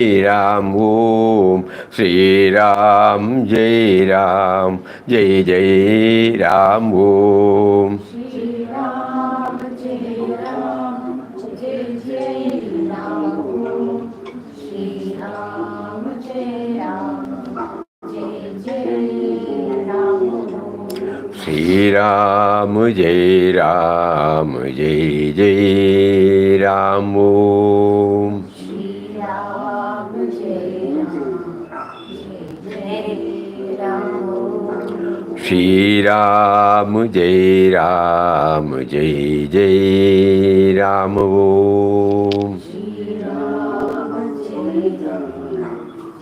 Ram Om Shri Ram Jai Ram Jai Jai Ram Om Shri Ram, Jai Ram, Jai Jai Ram. Shri Ram, Jai Ram, Jai Jai Ram. Shri Ram Jai Ram Jai Jai Ram Om Shri Ram, Jai Ram,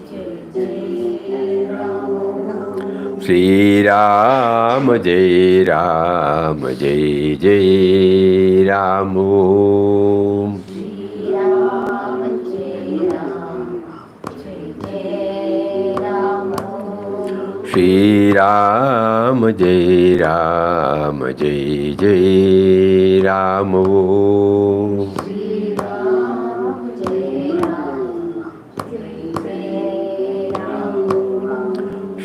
Jai Jai Ram. Shri Ram Jai Ram Jai Jai Ram Om Shri Ram, Jai Ram, Jai Jai Ram. Shri Ram Jai Ram Jai Jai Ram Om Shri Ram, Jai Ram, Jai Jai Ram.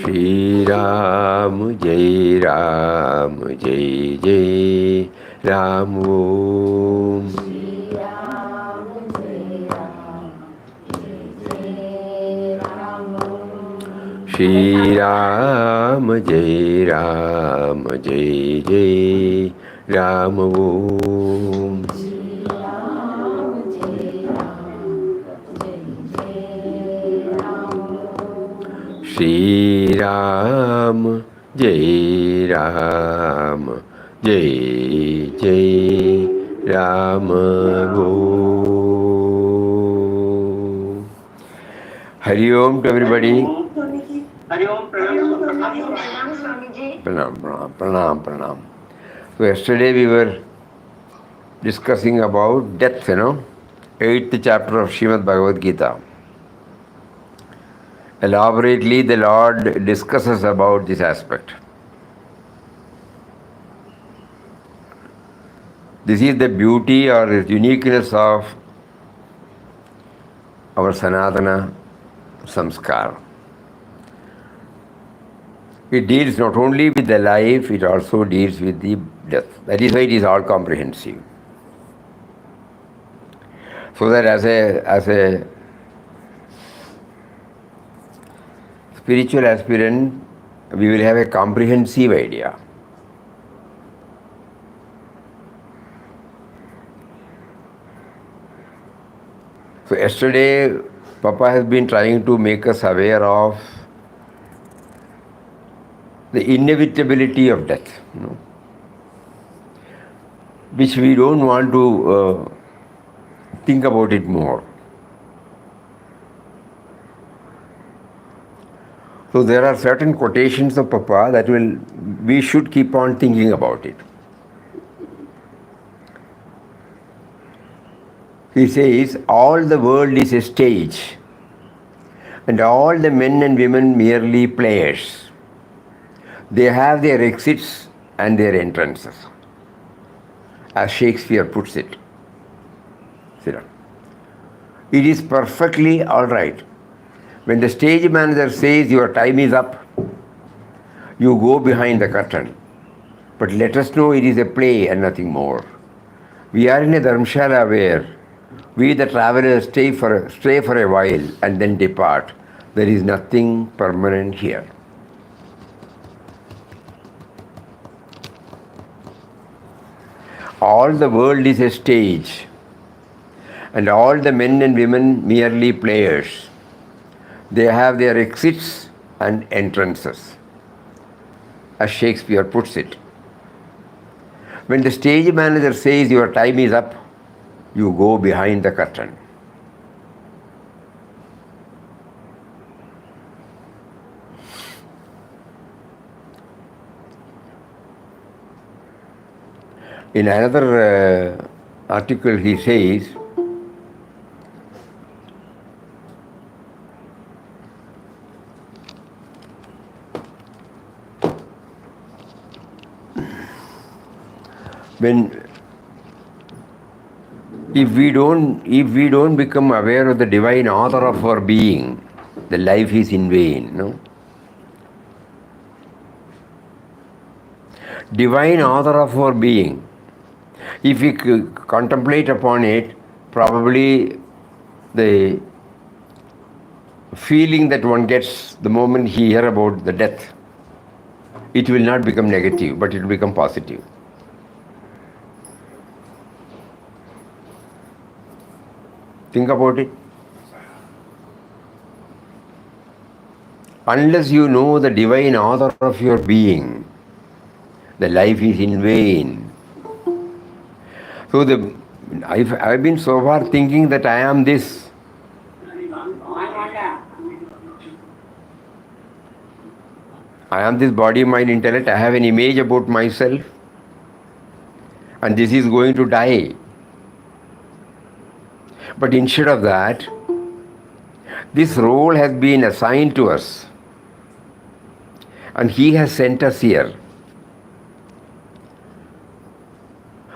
Shri Ram Jai Ram Jai Jai Ram Om Shri Ram, Jai Ram, Jai Jai Ram. Shri Ram Jai Ram Jai Jai Ram Om Shri Ram, Jai Ram, Jai Jai Ram. Shri Ram Jai Ram Jai Jai Ram Om Shri Ram, Jai Ram, Jai Jai Ram. Shri Ram Jai Ram Jai Jai Ram Om Hari Om to everybody. Hari Om, Pranam Swamiji. Pranam, pranam, pranam, pranam. So yesterday we were discussing about death, 8th chapter of Srimad Bhagavad Gita. Elaborately, the Lord discusses about this aspect. This is the beauty or the uniqueness of our Sanatana Samskar. It deals not only with the life, it also deals with the death. That is why it is all comprehensive. So that as a spiritual aspirant, we will have a comprehensive idea. So yesterday, Papa has been trying to make us aware of the inevitability of death, which we don't want to think about it more. So there are certain quotations of Papa that we should keep on thinking about it. He says, all the world is a stage, and all the men and women merely players. They have their exits and their entrances, as Shakespeare puts it. It is perfectly all right. When the stage manager says your time is up, you go behind the curtain. But let us know it is a play and nothing more. We are in a dharmshala where we the travelers stay for a while and then depart. There is nothing permanent here. All the world is a stage, and all the men and women merely players. They have their exits and entrances, as Shakespeare puts it. When the stage manager says your time is up, you go behind the curtain. In another article he says, If we don't become aware of the divine author of our being, the life is in vain. No? Divine author of our being. If we contemplate upon it, probably the feeling that one gets the moment he hears about the death, it will not become negative, but it will become positive. Think about it. Unless you know the divine author of your being, the life is in vain. So I've been so far thinking that I am this. I am this body, mind, intellect. I have an image about myself. And this is going to die. But instead of that, this role has been assigned to us. And he has sent us here.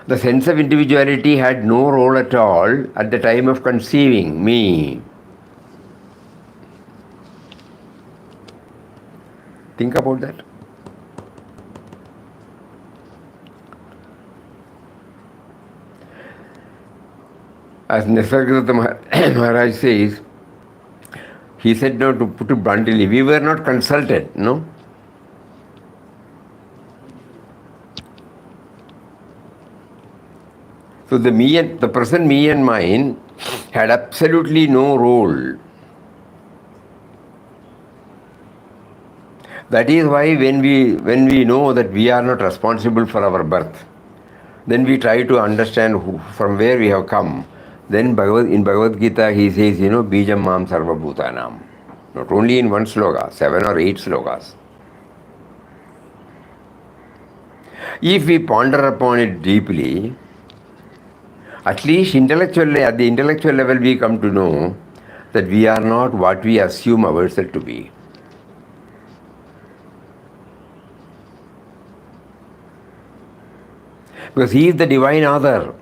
The sense of individuality had no role at all at the time of conceiving me. Think about that. As Nisargadatta Maharaj says, he said, no, to put it bluntly, we were not consulted, no? So the present me and mine had absolutely no role. That is why when we know that we are not responsible for our birth, then we try to understand from where we have come. Then in Bhagavad Gita he says, Bijam Mam Sarva Bhutanam. Not only in one sloka, 7 or 8 slokas. If we ponder upon it deeply, at least at the intellectual level we come to know that we are not what we assume ourselves to be. Because he is the divine author.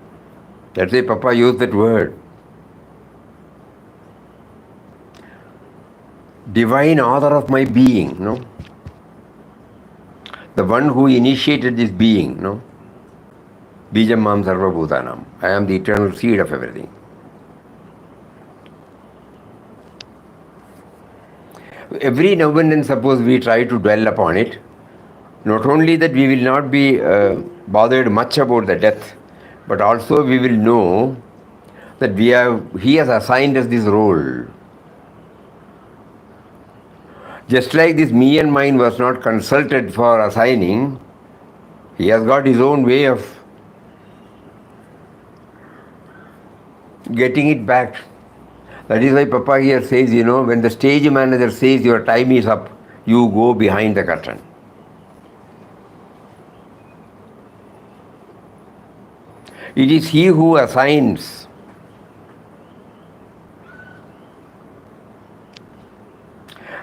That's why Papa used that word. Divine author of my being, no? The one who initiated this being, no? Bijam Mam Sarva Bhutanam. I am the eternal seed of everything. Every now and then, suppose we try to dwell upon it, not only that we will not be bothered much about the death, but also we will know that he has assigned us this role. Just like this me and mine was not consulted for assigning, he has got his own way of getting it back. That is why Papa here says, when the stage manager says your time is up, you go behind the curtain. It is he who assigns.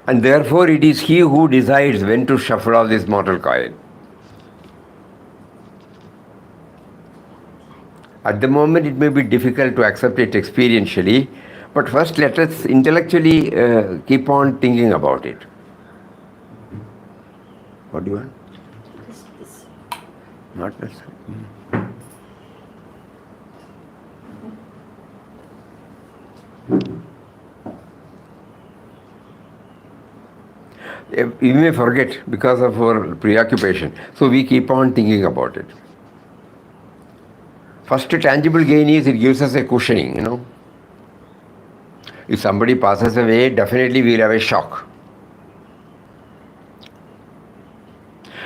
And therefore it is he who decides when to shuffle off this mortal coil. At the moment it may be difficult to accept it experientially, but first let us intellectually keep on thinking about it. What do you want? This. Not necessarily. We may forget because of our preoccupation. So we keep on thinking about it. First tangible gain is it gives us a cushioning, If somebody passes away, definitely we will have a shock.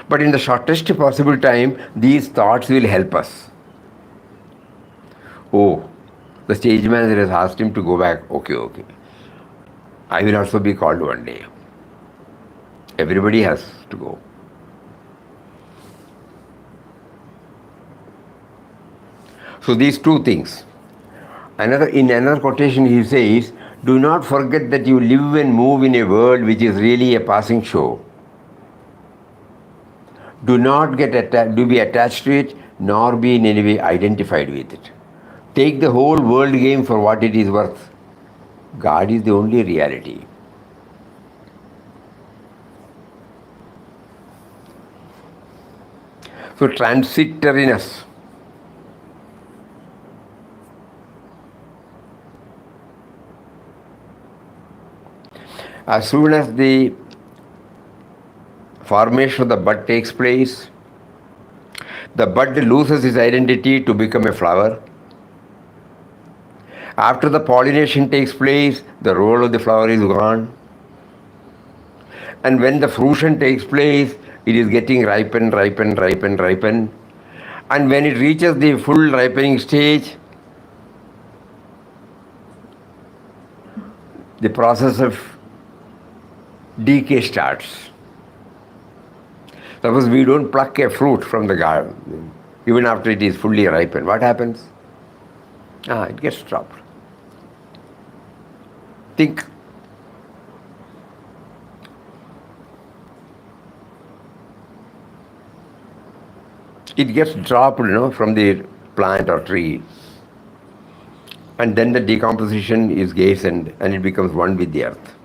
But in the shortest possible time, these thoughts will help us. Oh, the stage manager has asked him to go back. Okay. I will also be called one day. Everybody has to go. So these two things. In another quotation he says, do not forget that you live and move in a world which is really a passing show. Do not be attached to it, nor be in any way identified with it. Take the whole world game for what it is worth. God is the only reality. So transitoriness. As soon as the formation of the bud takes place, the bud loses its identity to become a flower. After the pollination takes place, the role of the flower is gone. And when the fruition takes place, it is getting ripened. And when it reaches the full ripening stage, the process of decay starts. Suppose we don't pluck a fruit from the garden, even after it is fully ripened. What happens? It gets dropped. Think. It gets dropped, from the plant or tree. And then the decomposition is hastened and it becomes one with the earth.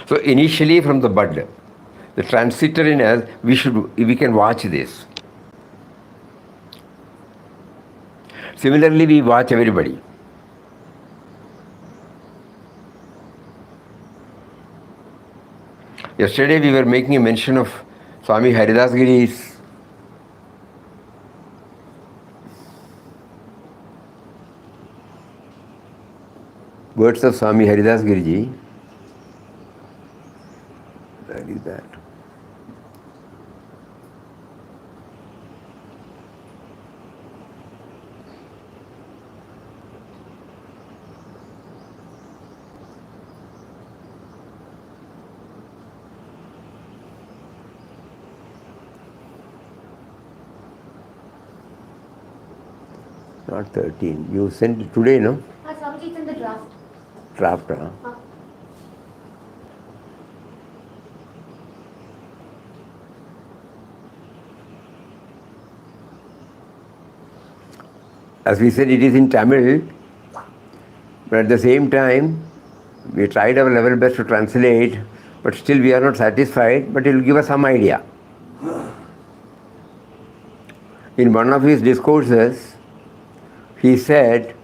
So initially from the bud, the transitoriness, we can watch this. Similarly, we watch everybody. Yesterday we were making a mention of Swami Haridas Giri's words of Swami Haridas Giriji. Where is that? Not 13. You sent it today, no? Swamiji, it's in the draft. Draft, huh? As we said, it is in Tamil, but at the same time, we tried our level best to translate, but still we are not satisfied, but it will give us some idea. In one of his discourses, he said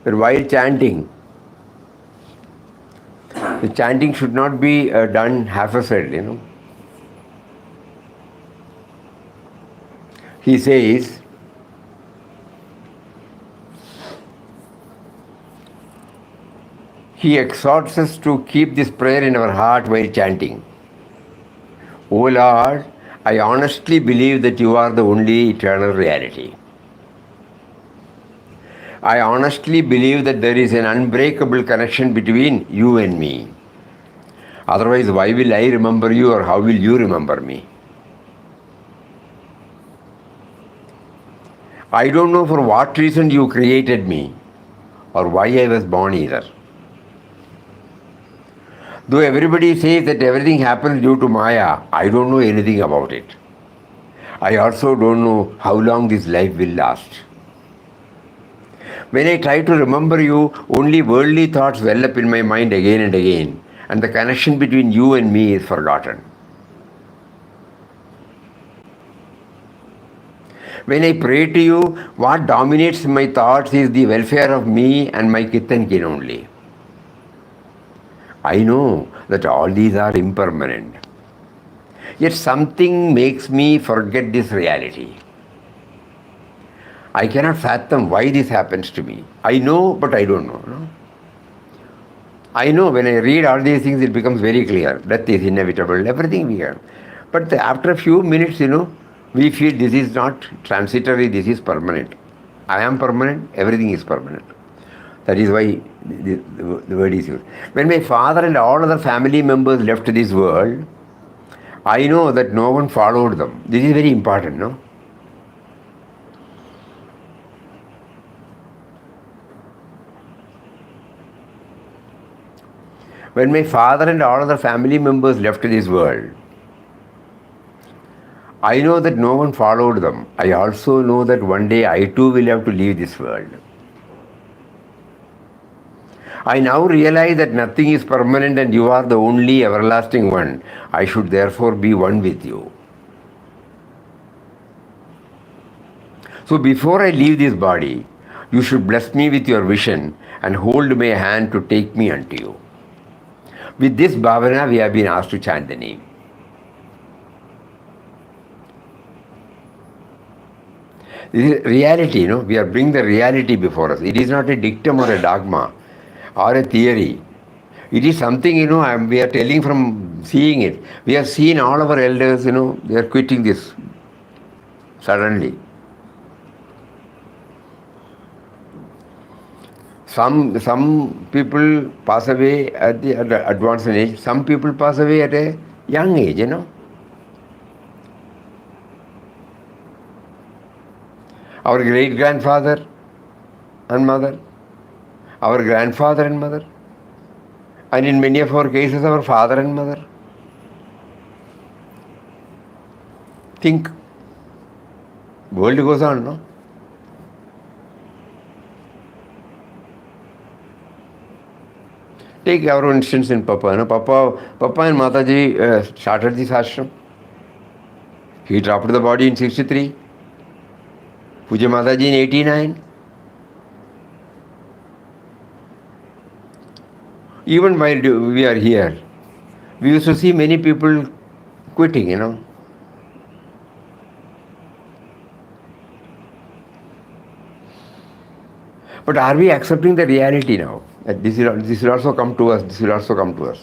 that while chanting, the chanting should not be done half-assedly, He says, he exhorts us to keep this prayer in our heart while chanting. O Lord, I honestly believe that you are the only eternal reality. I honestly believe that there is an unbreakable connection between you and me. Otherwise, why will I remember you or how will you remember me? I don't know for what reason you created me or why I was born either. Though everybody says that everything happens due to Maya, I don't know anything about it. I also don't know how long this life will last. When I try to remember you, only worldly thoughts well up in my mind again and again, and the connection between you and me is forgotten. When I pray to you, what dominates my thoughts is the welfare of me and my kith and kin only. I know that all these are impermanent. Yet something makes me forget this reality. I cannot fathom why this happens to me. I know, but I don't know. No? I know when I read all these things, it becomes very clear. Death is inevitable, everything we have. But after a few minutes, we feel this is not transitory, this is permanent. I am permanent, everything is permanent. That is why the word is used. When my father and all other family members left this world, I know that no one followed them. This is very important, no? When my father and all other family members left this world, I know that no one followed them. I also know that one day I too will have to leave this world. I now realize that nothing is permanent and you are the only everlasting one. I should therefore be one with you. So before I leave this body, you should bless me with your vision and hold my hand to take me unto you. With this bhavana, we have been asked to chant the name. This is reality, we are bringing the reality before us. It is not a dictum or a dogma or a theory. It is something, we are telling from seeing it. We have seen all our elders, they are quitting this suddenly. Some people pass away at the advanced age. Some people pass away at a young age, Our great-grandfather and mother, our grandfather and mother, and in many of our cases, our father and mother. Think. World goes on, no? Take our own instance in Papa. Papa and Mataji started this ashram. He dropped the body in 63. Puja Mataji in 89. Even while we are here, we used to see many people quitting, But are we accepting the reality now? That this will also come to us, this will also come to us.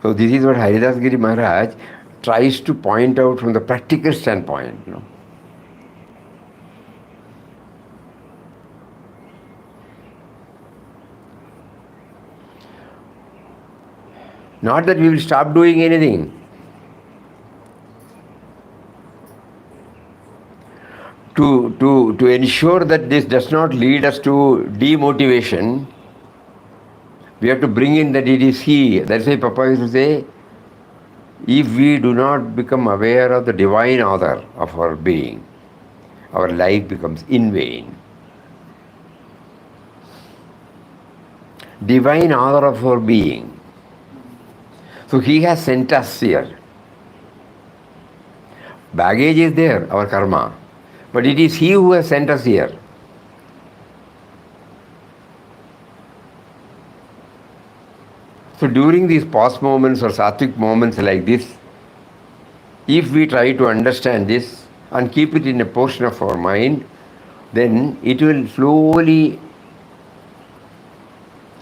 So this is what Haridas Giri Maharaj tries to point out from the practical standpoint, Not that we will stop doing anything. To ensure that this does not lead us to demotivation, we have to bring in that it is He. That's why Papa used to say, if we do not become aware of the divine author of our being, our life becomes in vain. Divine author of our being. So He has sent us here. Baggage is there, our karma. But it is He who has sent us here. So during these pause moments or sattvic moments like this, if we try to understand this and keep it in a portion of our mind, then it will slowly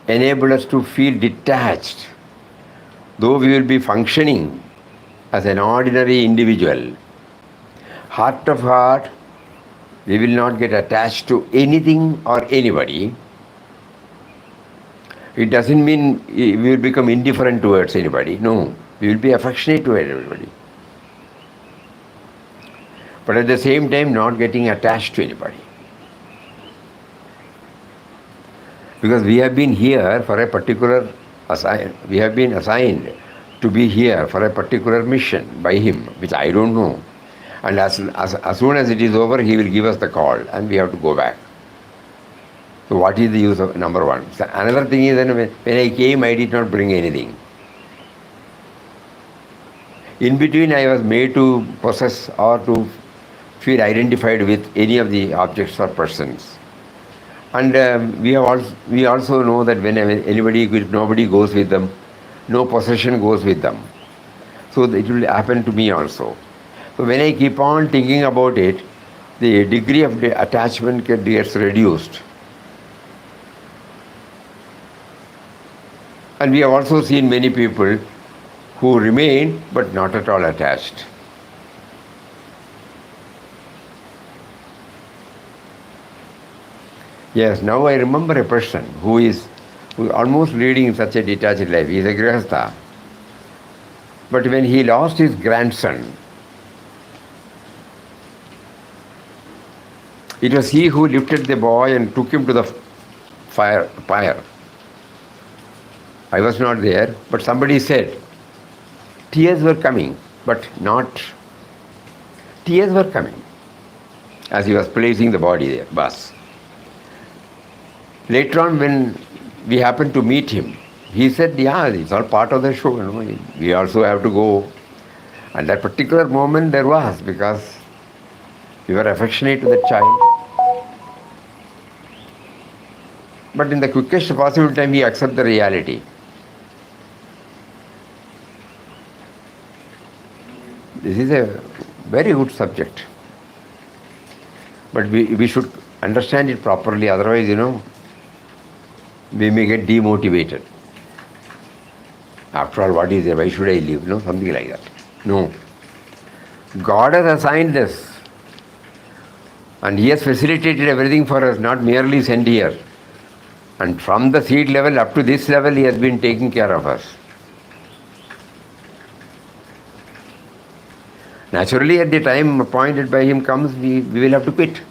enable us to feel detached. Though we will be functioning as an ordinary individual, heart of heart, we will not get attached to anything or anybody. It doesn't mean we will become indifferent towards anybody. No, we will be affectionate to everybody. But at the same time, not getting attached to anybody. Because we have been here for a particular we have been assigned to be here for a particular mission by Him, which I don't know. And as soon as it is over, He will give us the call and we have to go back. So what is the use of number one? So another thing is that when I came, I did not bring anything. In between, I was made to possess or to feel identified with any of the objects or persons. And we also know that when nobody goes with them, no possession goes with them. So it will happen to me also. So when I keep on thinking about it, the degree of the attachment gets reduced. And we have also seen many people who remain but not at all attached. Yes, now I remember a person who is almost leading such a detached life. He is a grihastha. But when he lost his grandson, it was he who lifted the boy and took him to the fire. I was not there, but somebody said, tears were coming, but not Tears were coming as he was placing the body there, bus. Later on, when we happened to meet him, he said, yeah, it's all part of the show, we also have to go. And that particular moment there was, because we were affectionate to the child. But in the quickest possible time, he accepted the reality. This is a very good subject. But we should understand it properly, otherwise, we may get demotivated. After all, what is there? Why should I live? Something like that. No. God has assigned this. And He has facilitated everything for us, not merely sent here. And from the seed level up to this level, He has been taking care of us. Naturally, at the time appointed by Him comes, we will have to quit.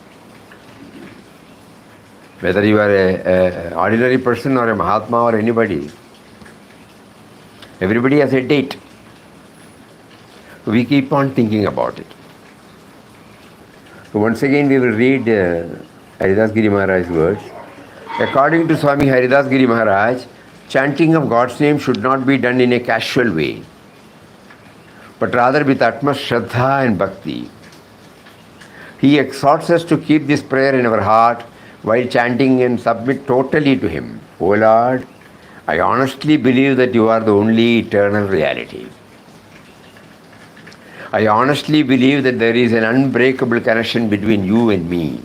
Whether you are an ordinary person or a Mahatma or anybody, everybody has a date. We keep on thinking about it. So once again we will read Haridas Giri Maharaj's words. According to Swami Haridas Giri Maharaj, chanting of God's name should not be done in a casual way, but rather with utmost Shraddha and Bhakti. He exhorts us to keep this prayer in our heart while chanting and submit totally to Him. O Lord, I honestly believe that You are the only eternal reality. I honestly believe that there is an unbreakable connection between You and me.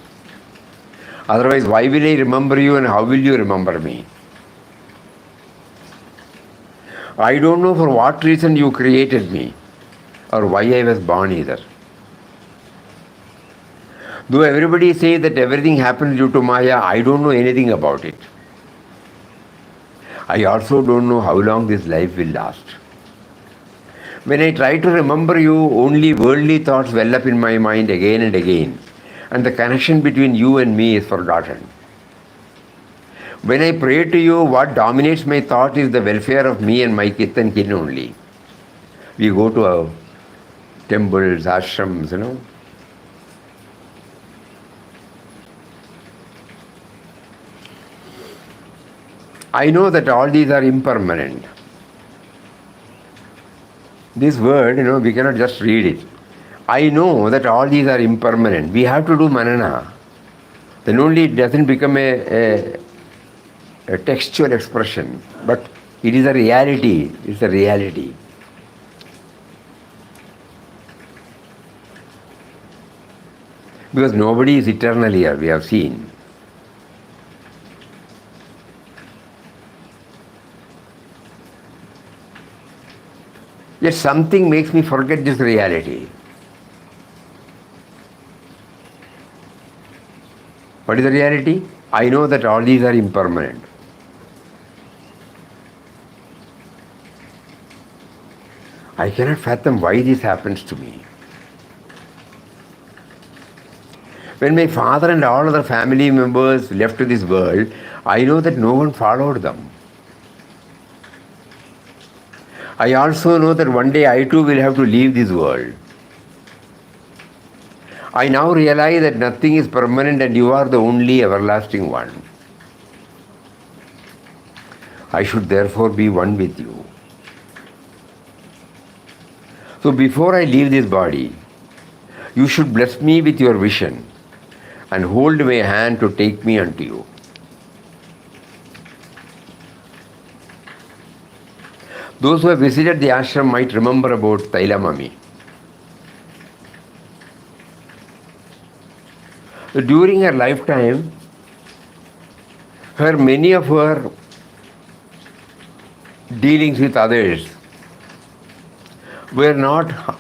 Otherwise, why will I remember You and how will You remember me? I don't know for what reason You created me or why I was born either. Though everybody says that everything happens due to Maya, I don't know anything about it. I also don't know how long this life will last. When I try to remember You, only worldly thoughts well up in my mind again and again, and the connection between You and me is forgotten. When I pray to You, what dominates my thought is the welfare of me and my kith and kin only. We go to our temples, ashrams, I know that all these are impermanent. This word, we cannot just read it. I know that all these are impermanent. We have to do manana. Then only it doesn't become a textual expression. But it is a reality. It's a reality. Because nobody is eternal here, we have seen. Yet something makes me forget this reality. What is the reality? I know that all these are impermanent. I cannot fathom why this happens to me. When my father and all other family members left this world, I know that no one followed them. I also know that one day I too will have to leave this world. I now realize that nothing is permanent and You are the only everlasting one. I should therefore be one with You. So before I leave this body, You should bless me with Your vision and hold my hand to take me unto You. Those who have visited the ashram might remember about Taila Mami. During her lifetime, many of her dealings with others were not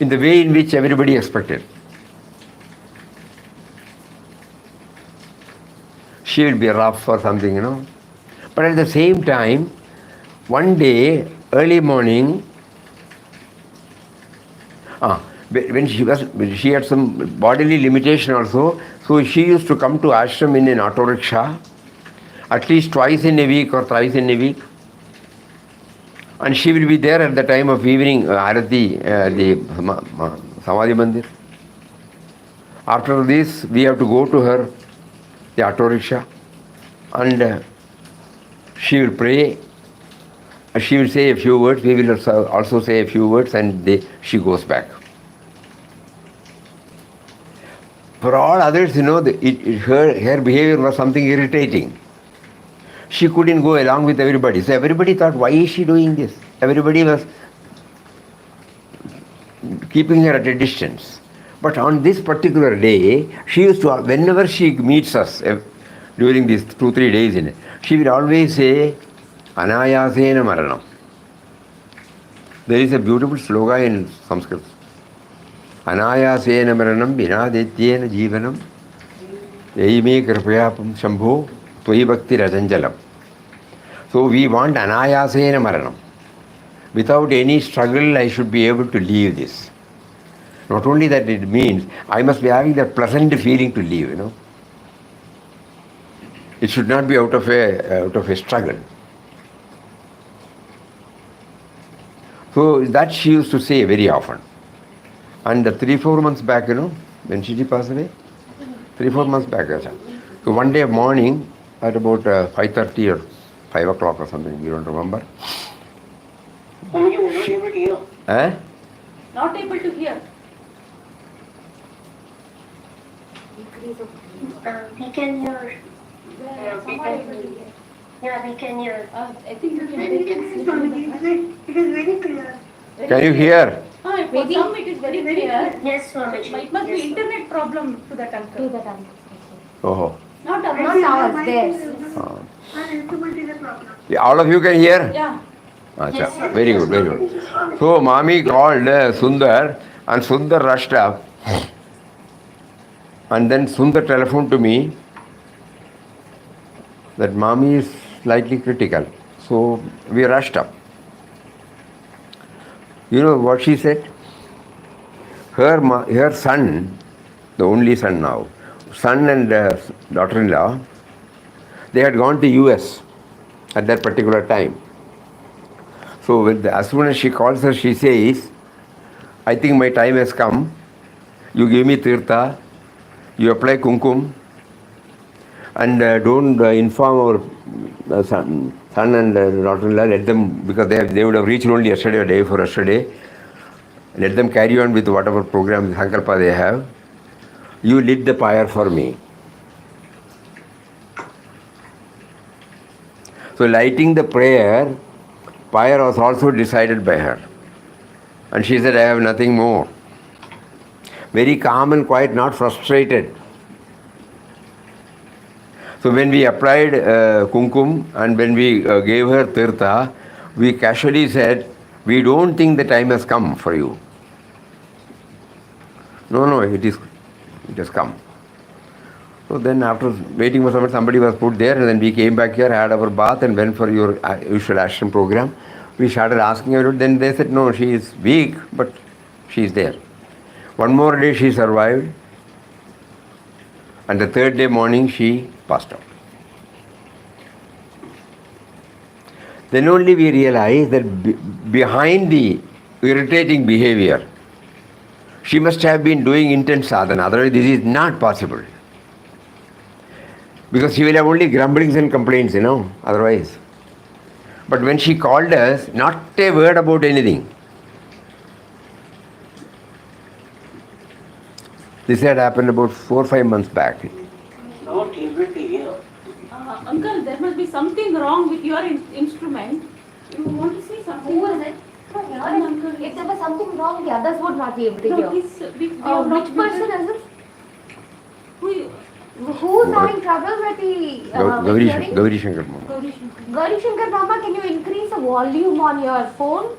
in the way in which everybody expected. She will be rough or something, But at the same time, one day, early morning, when she had some bodily limitation also, so she used to come to ashram in an auto rickshaw, at least twice in a week or thrice in a week. And she will be there at the time of evening Arati, the Samadhi Mandir. After this, we have to go to her, the auto rickshaw, and she will pray. She will say a few words, we will also say a few words, and she goes back. For all others, her behavior was something irritating. She couldn't go along with everybody. So everybody thought, why is she doing this? Everybody was keeping her at a distance. But on this particular day, she used to, whenever she meets us during these 2-3 days, she will always say, Anayasena Maranam. There is a beautiful slogan in Sanskrit. Anayasena Maranam Vinadetyena Jivanam Yaime Kripayapam Shambho Tvai Bhakti Rajanjalam. So we want Anayasena Maranam. Without any struggle, I should be able to leave this. Not only that, it means I must be having that pleasant feeling to leave, It should not be out of a struggle. So that she used to say very often. And 3-4 months back, when she passed away, 3-4 months back. So one day morning, at about 5:30 or 5 o'clock or something, you don't remember? You were not able to hear. Not able to hear. We can hear. We can hear. Yeah, we can hear. I think you can take It is very clear. Can you hear? For some it is very clear. Yes, Swamiji. It must be internet problem to that uncle. Oh. Not ours, theirs. Instrument is a problem. Yeah, all of you can hear? Yeah. Achha. Very good, very good. So Mami called Sundar, and Sundar rushed up. And then Sundar telephoned to me that Mami is slightly critical. So we rushed up. You know what she said? Her son, the only son now, son and daughter-in-law, they had gone to US at that particular time. So as soon as she calls her, she says, I think my time has come. You give me tirtha, you apply kumkum, and don't inform our son and daughter-in-law, let them, because they would have reached only yesterday or day before yesterday, let them carry on with whatever program, Sankalpa they have. You lit the fire for me. So lighting the prayer, fire was also decided by her. And she said, I have nothing more. Very calm and quiet, not frustrated. So when we applied kumkum and when we gave her tirtha, we casually said, we don't think the time has come for you. No, it has come. So then after waiting for somebody was put there, and then we came back here, had our bath and went for your usual ashram program. We started asking her, then they said, no, she is weak, but she is there. One more day she survived, and the third day morning she passed out. Then only we realized that behind the irritating behavior, she must have been doing intense sadhana, otherwise this is not possible. Because she will have only grumblings and complaints, otherwise. But when she called us, not a word about anything. This had happened about 4-5 months back. Not able to hear. Uncle, there must be something wrong with your instrument. You want to say something? Who was it? Uncle. If there was something wrong, the others would not be able to hear. Which person is it? Who is having trouble with the Gauri Shankar Mama. Gauri Shankar Mama, can you increase the volume on your phone?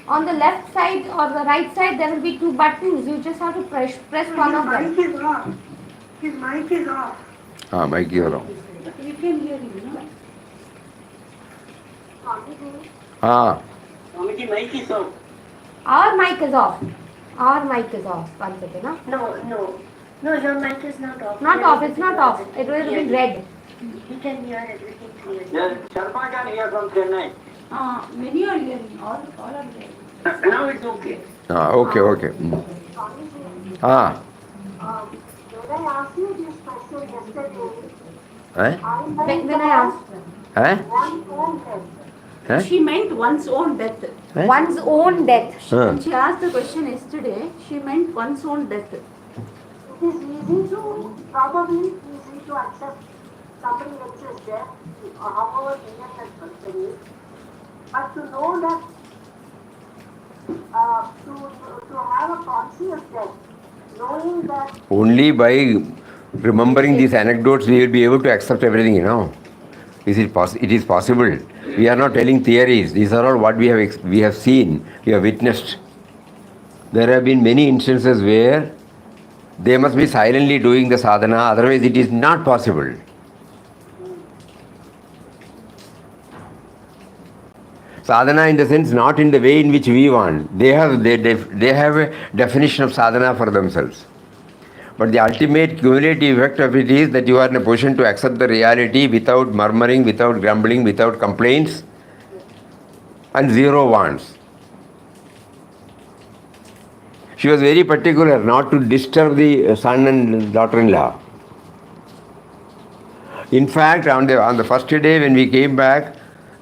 On the left side or the right side, there will be 2 buttons. You just have to press one of them. His mic is off. His mic is off. Mic is wrong. We can hear you, Swamiji, mic is off. Our mic is off. Our mic is off. One second, huh? No, your mic is not off. Not off, it's not off. It will be red. We can hear everything clearly. Yes, Sharma can hear from Chennai. Many are hearing, all are hearing. Now it's okay. Okay, okay. Ah, When I asked you this question yesterday, eh? When I asked Eh? one own head. Eh? She meant one's own death. Eh? one's own death. When she asked the question yesterday, she meant one's own death. It is easy to, probably easy to accept somebody else's death, or however near that person is. But to know that, to have a conscious death, knowing that Only by remembering these anecdotes we will be able to accept everything, It is possible. We are not telling theories. These are all what we have seen, we have witnessed. There have been many instances where they must be silently doing the sadhana, otherwise it is not possible. Sadhana in the sense not in the way in which we want. They have a definition of sadhana for themselves. But the ultimate cumulative effect of it is that you are in a position to accept the reality without murmuring, without grumbling, without complaints, and zero wants. She was very particular not to disturb the son and daughter-in-law. In fact, on the first day when we came back,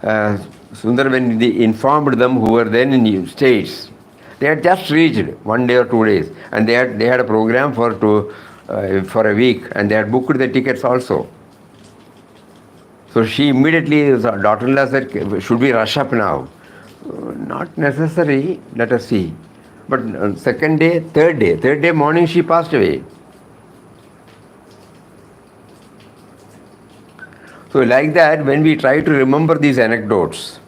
Sundar, when they informed them who were then in the States, they had just reached 1 day or 2 days, and they had a program for a week, and they had booked the tickets also. So she immediately, his daughter-in-law said, "Should we rush up now?" Not necessary. Let us see. But third day morning, she passed away. So like that, when we try to remember these anecdotes,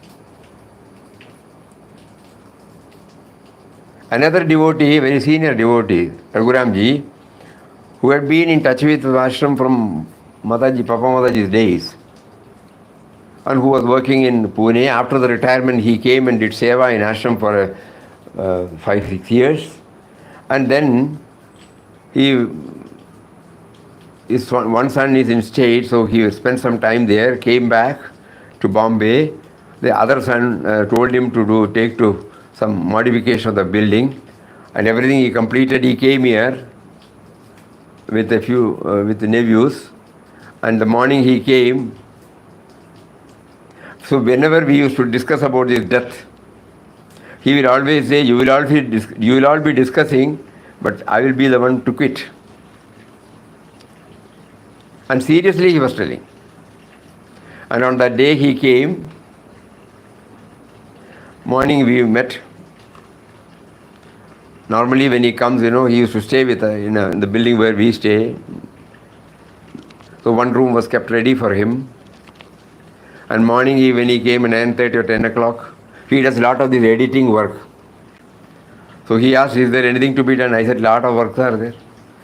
another devotee, very senior devotee, Raghuramji, who had been in touch with the ashram from Mataji, Papa Mataji's days, and who was working in Pune. After the retirement, he came and did seva in ashram for 5-6 years. And then his one son is in state, so he spent some time there, came back to Bombay. The other son told him to take to some modification of the building, and everything he completed. He came here with a few with the nephews, and the morning he came. So whenever we used to discuss about his death, he will always say, you will all be discussing, but I will be the one to quit. And seriously he was telling. And on that day he came. Morning we met. Normally when he comes, he used to stay with in the building where we stay. So one room was kept ready for him. And morning when he came at 9:30 or 10 o'clock, he does a lot of this editing work. So he asked, is there anything to be done? I said, lot of works are there.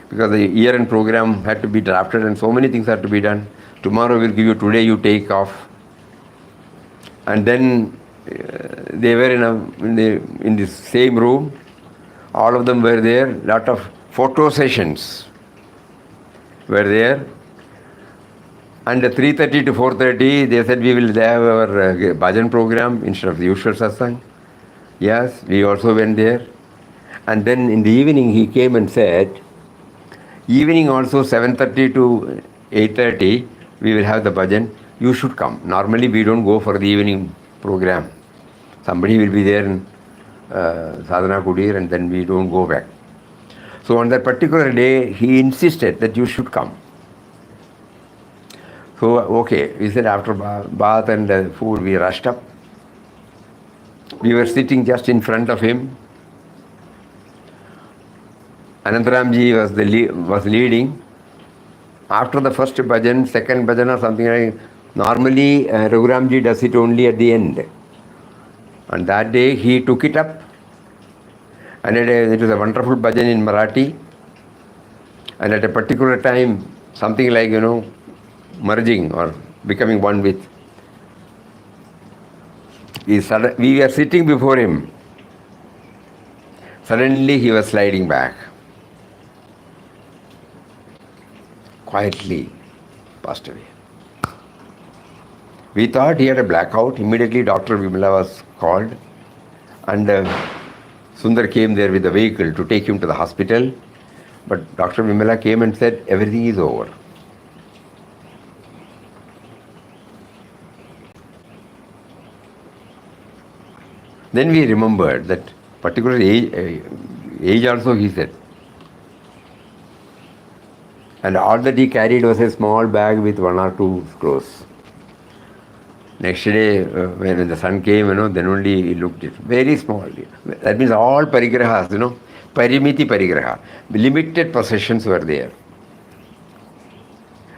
Because the year-end program had to be drafted and so many things had to be done. Tomorrow we'll give you, today you take off. And then they were in the same room. All of them were there. Lot of photo sessions were there. And at 3:30 to 4:30, they said we will have our bhajan program instead of the usual satsang. Yes, we also went there. And then in the evening he came and said, evening also 7:30 to 8:30, we will have the bhajan. You should come. Normally we don't go for the evening program. Somebody will be there in Sadhana Kudir and then we don't go back. So on that particular day, he insisted that you should come. So, okay, we said after bath and food, we rushed up. We were sitting just in front of him. Anandashramji was leading. After the first bhajan, second bhajan or something like, normally Raghuramji does it only at the end. And that day he took it up. And it was a wonderful bhajan in Marathi. And at a particular time, something like, merging or becoming one with. We were sitting before him. Suddenly he was sliding back. Quietly passed away. We thought he had a blackout. Immediately Dr. Vimala was called, and Sundar came there with the vehicle to take him to the hospital. But Dr. Vimala came and said, everything is over. Then we remembered that particular age also, he said. And all that he carried was a small bag with 1 or 2 clothes. Next day, when the sun came, then only he looked at it. Very small. That means all parigrahas, parimiti parigraha. Limited possessions were there.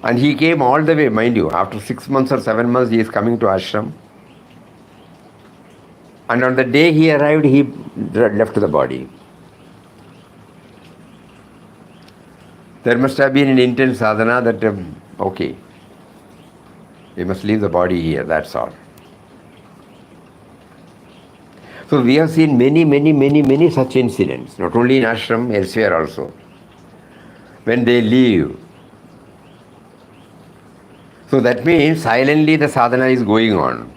And he came all the way, mind you, after 6 months or 7 months, he is coming to ashram. And on the day he arrived, he left the body. There must have been an intense sadhana that, okay, we must leave the body here, that's all. So we have seen many such incidents, not only in ashram, elsewhere also. When they leave. So that means silently the sadhana is going on.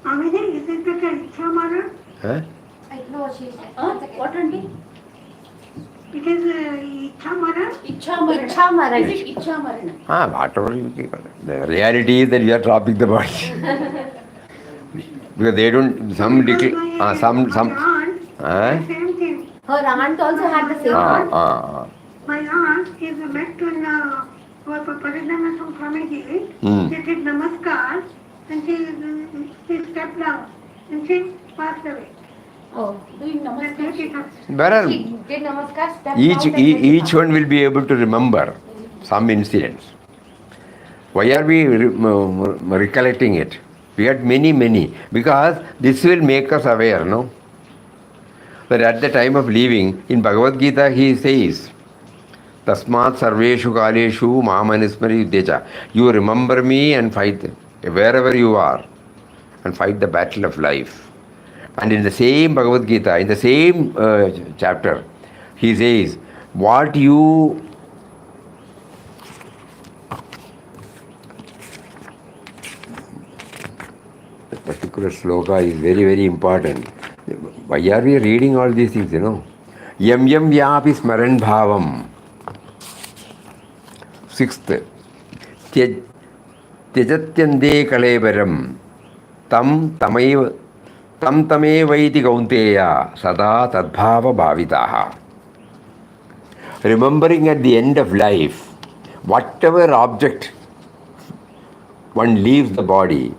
Is it like an Ichha Mara? Huh? I know what she said. What only? It is Ichha Mara? Ichha Marana. Ichha Marana. Is it Ichha Marana? Whatever you call it. The reality is that you are dropping the body. Because they don't, some, My aunt, same thing. Her aunt also had the same. My aunt is met to Parinama Swamiji. Hmm. She did namaskar and she stepped down and she passed away. Oh, doing namaskar. Where She did namaskar, stepped each, out and each one will be able to remember some incidents. Why are we recollecting it? We had many. Because this will make us aware, no? That at the time of leaving, in Bhagavad Gita he says, Tasmat sarveshu kaleshu mamanismari yuddhecha. You remember me and fight wherever you are and fight the battle of life. And in the same Bhagavad Gita, in the same chapter, he says, what you the particular sloka is very important. Why are we reading all these things, Yam yam vyapi smaran bhavam. 6th. Tyajatyande kalevaram. Tam tamevaiti kaunteya sada tadbhava bhavitaha. Remembering at the end of life, whatever object one leaves the body,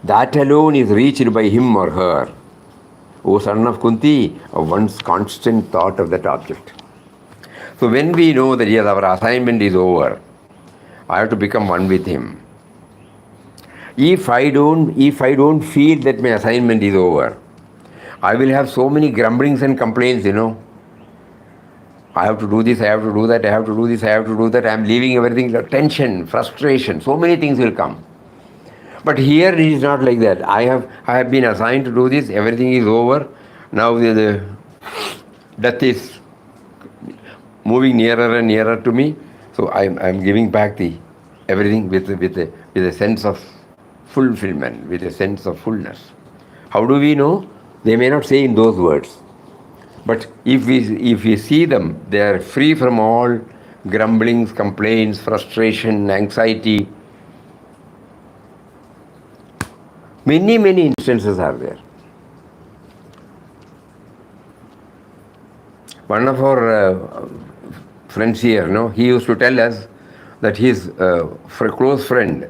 that alone is reached by him or her. O son of Kunti, one's constant thought of that object. So when we know that yes, our assignment is over, I have to become one with him. If I don't feel that my assignment is over, I will have so many grumblings and complaints, I have to do this, I have to do that, I have to do this, I have to do that, I am leaving everything, tension, frustration, so many things will come. But here it is not like that. I have been assigned to do this, everything is over, now the death is moving nearer and nearer to me, so I am giving back everything with a sense of fulfillment, with a sense of fullness. How do we know? They may not say in those words. But if we see them, they are free from all grumblings, complaints, frustration, anxiety. Many instances are there. One of our friends here, he used to tell us that his close friend,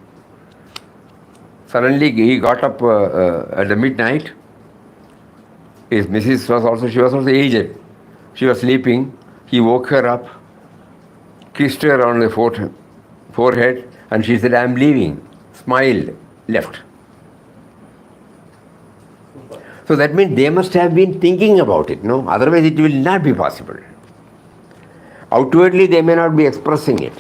suddenly he got up at the midnight. His missus she was also aged. She was sleeping. He woke her up, kissed her on the forehead, and she said, I am leaving. Smiled, left. So that means they must have been thinking about it, no? Otherwise it will not be possible. Outwardly they may not be expressing it.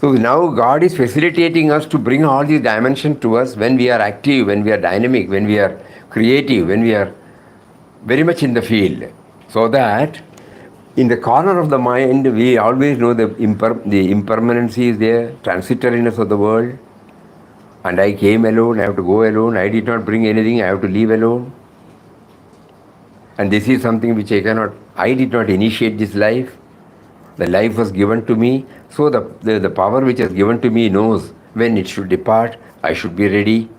So now God is facilitating us to bring all these dimensions to us when we are active, when we are dynamic, when we are creative, when we are very much in the field. So that In the corner of the mind, we always know the impermanency is there, transitoriness of the world. And I came alone, I have to go alone, I did not bring anything, I have to leave alone. And this is something which I did not initiate this life. The life was given to me. So the power which is given to me knows when it should depart, I should be ready.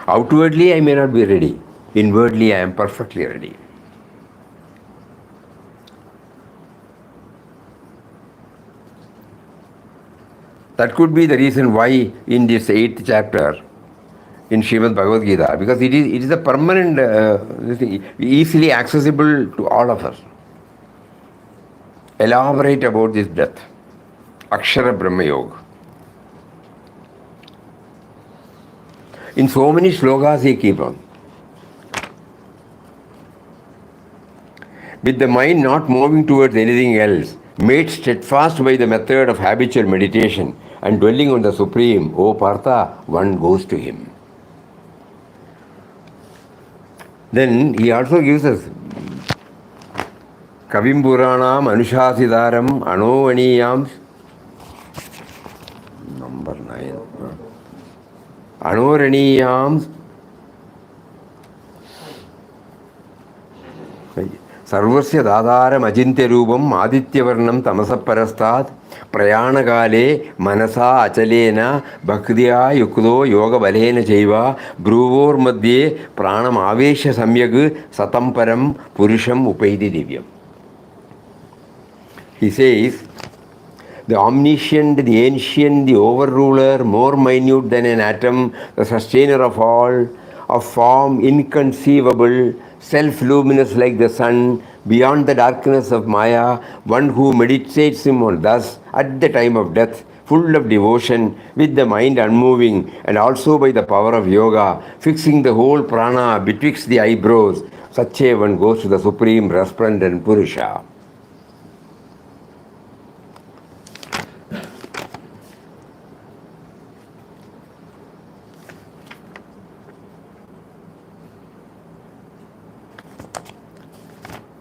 Outwardly, I may not be ready. Inwardly, I am perfectly ready. That could be the reason why in this 8th chapter in Srimad Bhagavad Gita, because it is a permanent, easily accessible to all of us. Elaborate about this death. Akshara Brahma Yoga. In so many slokas he keeps on. With the mind not moving towards anything else, made steadfast by the method of habitual meditation and dwelling on the Supreme, O Partha, one goes to him. Then he also gives us Kavim Puranam Anushasidaram Anovaniyam, number 9. Anoraniyam Sarvasya Dadaram Ajintya Rupam Aditya Varnam Tamasa Parastat Prayanagale Manasa Achalena Bhaktiya Yukdo Yoga Balena Jaiva Bruvor Madhye Pranam Avesha Samyag Satamparam Purusham Upaidi Divyam. He says, the omniscient, the ancient, the overruler, more minute than an atom, the sustainer of all, of form inconceivable, self-luminous like the sun, beyond the darkness of Maya, one who meditates him on thus at the time of death, full of devotion, with the mind unmoving, and also by the power of yoga, fixing the whole prana betwixt the eyebrows, such a one goes to the supreme resplendent Purusha.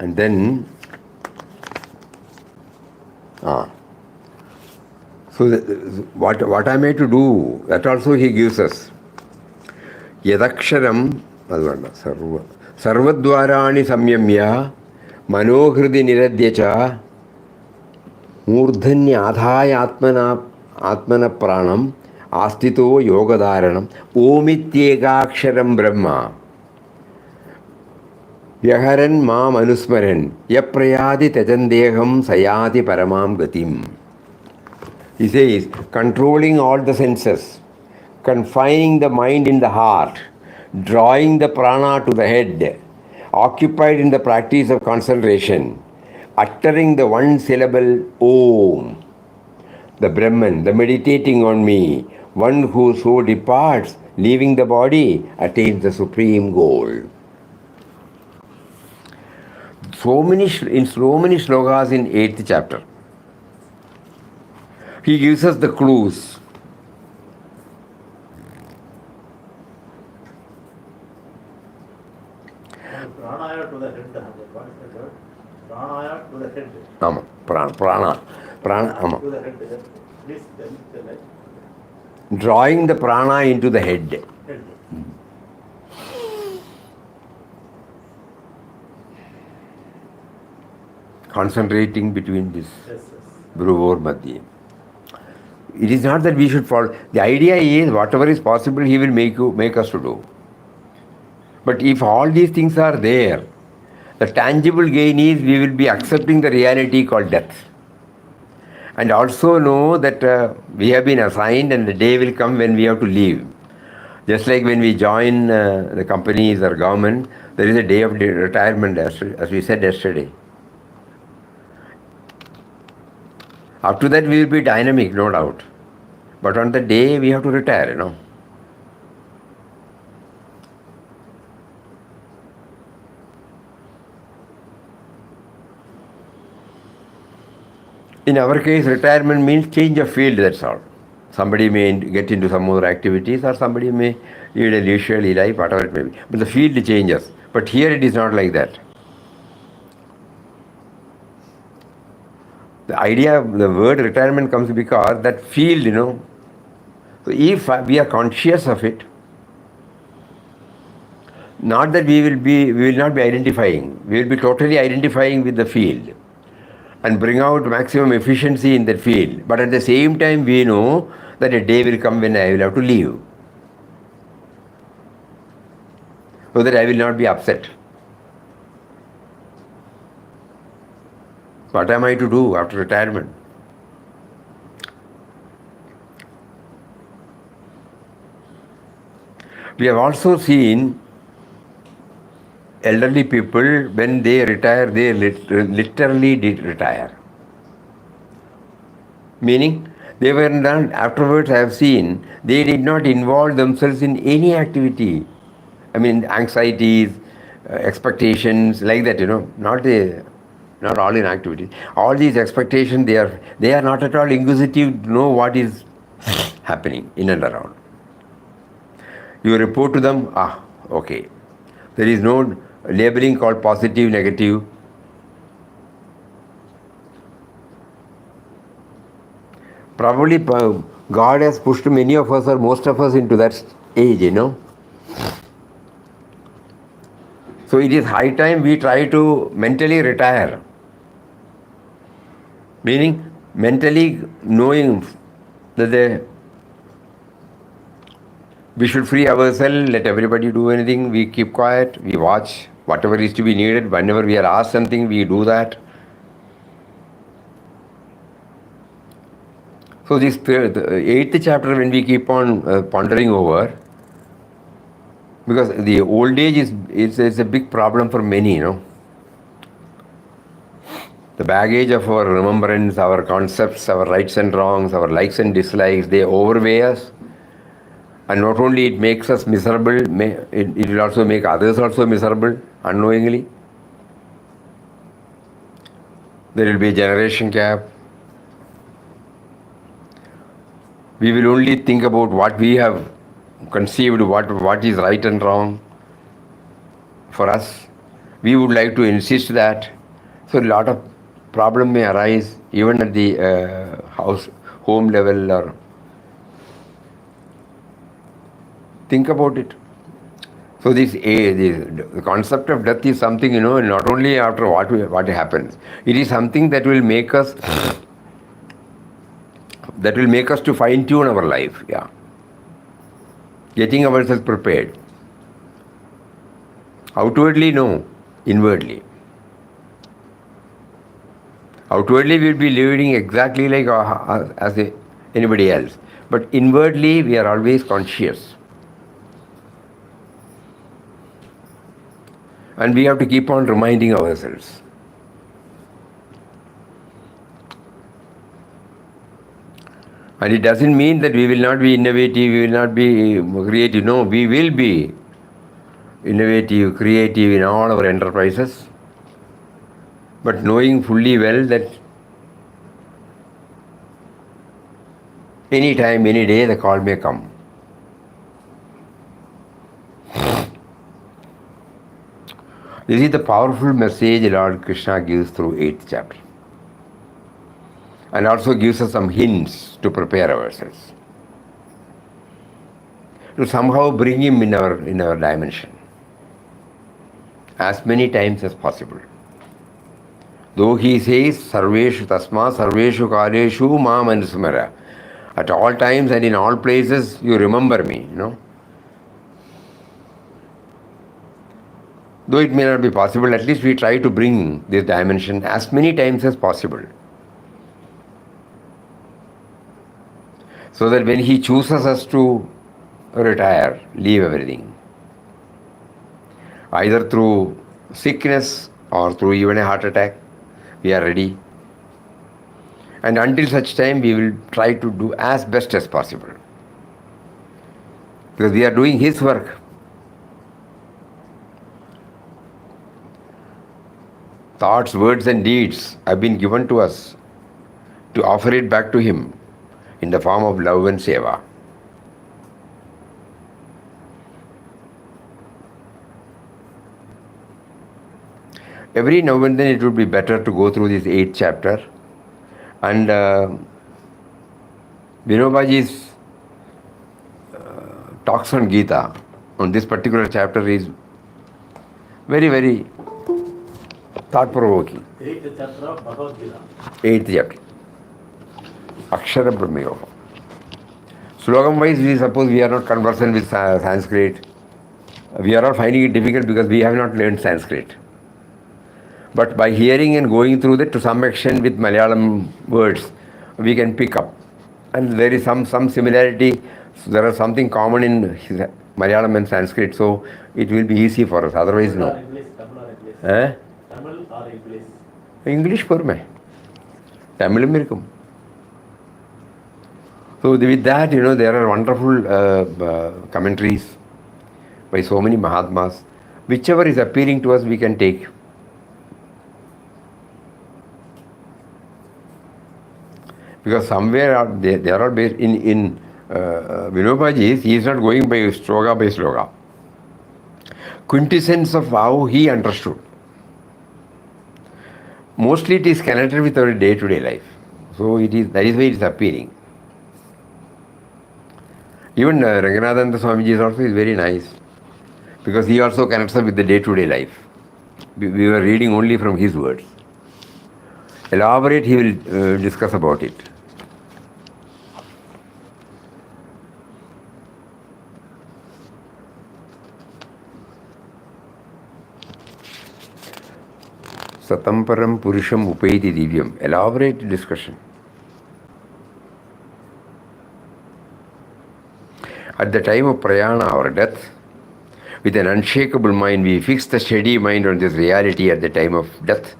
And then, so what am I to do? That also he gives us. Yadaksharam, sarvadvarani samyamya, manohridi niradhyacha, murdhanya adhaya atmana pranam, astito yogadharanam, omityekaksharam brahma. Vyaharan mam anusmaran yaprayadi tajandeham sayati paramam gatim. He says, controlling all the senses, confining the mind in the heart, drawing the prana to the head, occupied in the practice of concentration, uttering the one syllable Om, the Brahman, the meditating on me, one who so departs, leaving the body, attains the supreme goal. In so many slokas in 8th chapter. He gives us the clues. Pranaya to the head. Pranaya to the head. Prana. To the head. Please tell me. Drawing the prana into the head. Concentrating between this Bruvor Madhya. It is not that we should follow. The idea is whatever is possible, he will make us to do. But if all these things are there, the tangible gain is we will be accepting the reality called death. And also know that we have been assigned and the day will come when we have to leave. Just like when we join the companies or government, there is a day of retirement, as we said yesterday. Up to that we will be dynamic, no doubt. But on the day we have to retire, In our case, retirement means change of field, that's all. Somebody may get into some more activities or somebody may lead a leisurely life, whatever it may be. But the field changes. But here it is not like that. The idea, the word retirement comes because that field, So if we are conscious of it, not that we will not be identifying, we will be totally identifying with the field and bring out maximum efficiency in that field. But at the same time, we know that a day will come when I will have to leave, so that I will not be upset. What am I to do after retirement? We have also seen elderly people, when they retire, they literally did retire. Meaning, they were not, afterwards I have seen, they did not involve themselves in any activity. I mean, anxieties, expectations, like that, not all in activity. All these expectations, they are not at all inquisitive to know what is happening in and around. You report to them, okay. There is no labeling called positive, negative. Probably God has pushed many of us or most of us into that age, So it is high time we try to mentally retire. Meaning, mentally knowing that we should free ourselves, let everybody do anything, we keep quiet, we watch whatever is to be needed. Whenever we are asked something, we do that. So this the eighth chapter, when we keep on pondering over, because the old age is a big problem for many, The baggage of our remembrance, our concepts, our rights and wrongs, our likes and dislikes, they overweigh us. And not only it makes us miserable, it will also make others also miserable, unknowingly. There will be a generation gap. We will only think about what we have conceived, what is right and wrong for us. We would like to insist that. So a lot of problem may arise even at the home level, or think about it. So the concept of death is something, not only after what happens, it is something that will make us to fine tune our life. Getting ourselves prepared. Outwardly, no. Inwardly. Outwardly, we will be living exactly like as anybody else. But inwardly, we are always conscious. And we have to keep on reminding ourselves. And it doesn't mean that we will not be innovative, we will not be creative. No, we will be innovative, creative in all our enterprises. But knowing fully well that any time, any day, the call may come. This is the powerful message Lord Krishna gives through 8th chapter. And also gives us some hints to prepare ourselves. To somehow bring him in our dimension. As many times as possible. Though he says, Sarveshu Tasma, Sarveshu Kaleshu Mam Anusmara. At all times and in all places, you remember me, Though it may not be possible, at least we try to bring this dimension as many times as possible. So that when he chooses us to retire, leave everything, either through sickness or through even a heart attack, we are ready. And until such time, we will try to do as best as possible. Because we are doing his work. Thoughts, words and deeds have been given to us to offer it back to him in the form of love and seva. Every now and then it would be better to go through this 8th chapter And Vinobaji's talks on Gita on this particular chapter is very, very thought-provoking. 8th chapter of Bhagavad Gita. 8th chapter. Akshara Brahma Yoga. Slogam wise, we suppose we are not conversant with Sanskrit. We are all finding it difficult because we have not learned Sanskrit. But by hearing and going through that to some extent with Malayalam words, we can pick up. And there is some similarity. There is something common in Malayalam and Sanskrit, so it will be easy for us. Otherwise, no. Tamil or English? Tamil or English? English porme. Tamilum irukum. So with that, there are wonderful commentaries by so many Mahatmas. Whichever is appealing to us, we can take. Because somewhere they are all based in Vinobaji, he is not going by sloga. Quintessence of how he understood. Mostly it is connected with our day-to-day life. So that is why it is appealing. Even Ranganathananda Swamiji is very nice. Because he also connects up with the day-to-day life. We were reading only from his words. Elaborate, he will discuss about it. Satamparam Purusham Upaiti Divyam. Elaborate discussion. At the time of prayana or death, with an unshakable mind, we fix the steady mind on this reality at the time of death,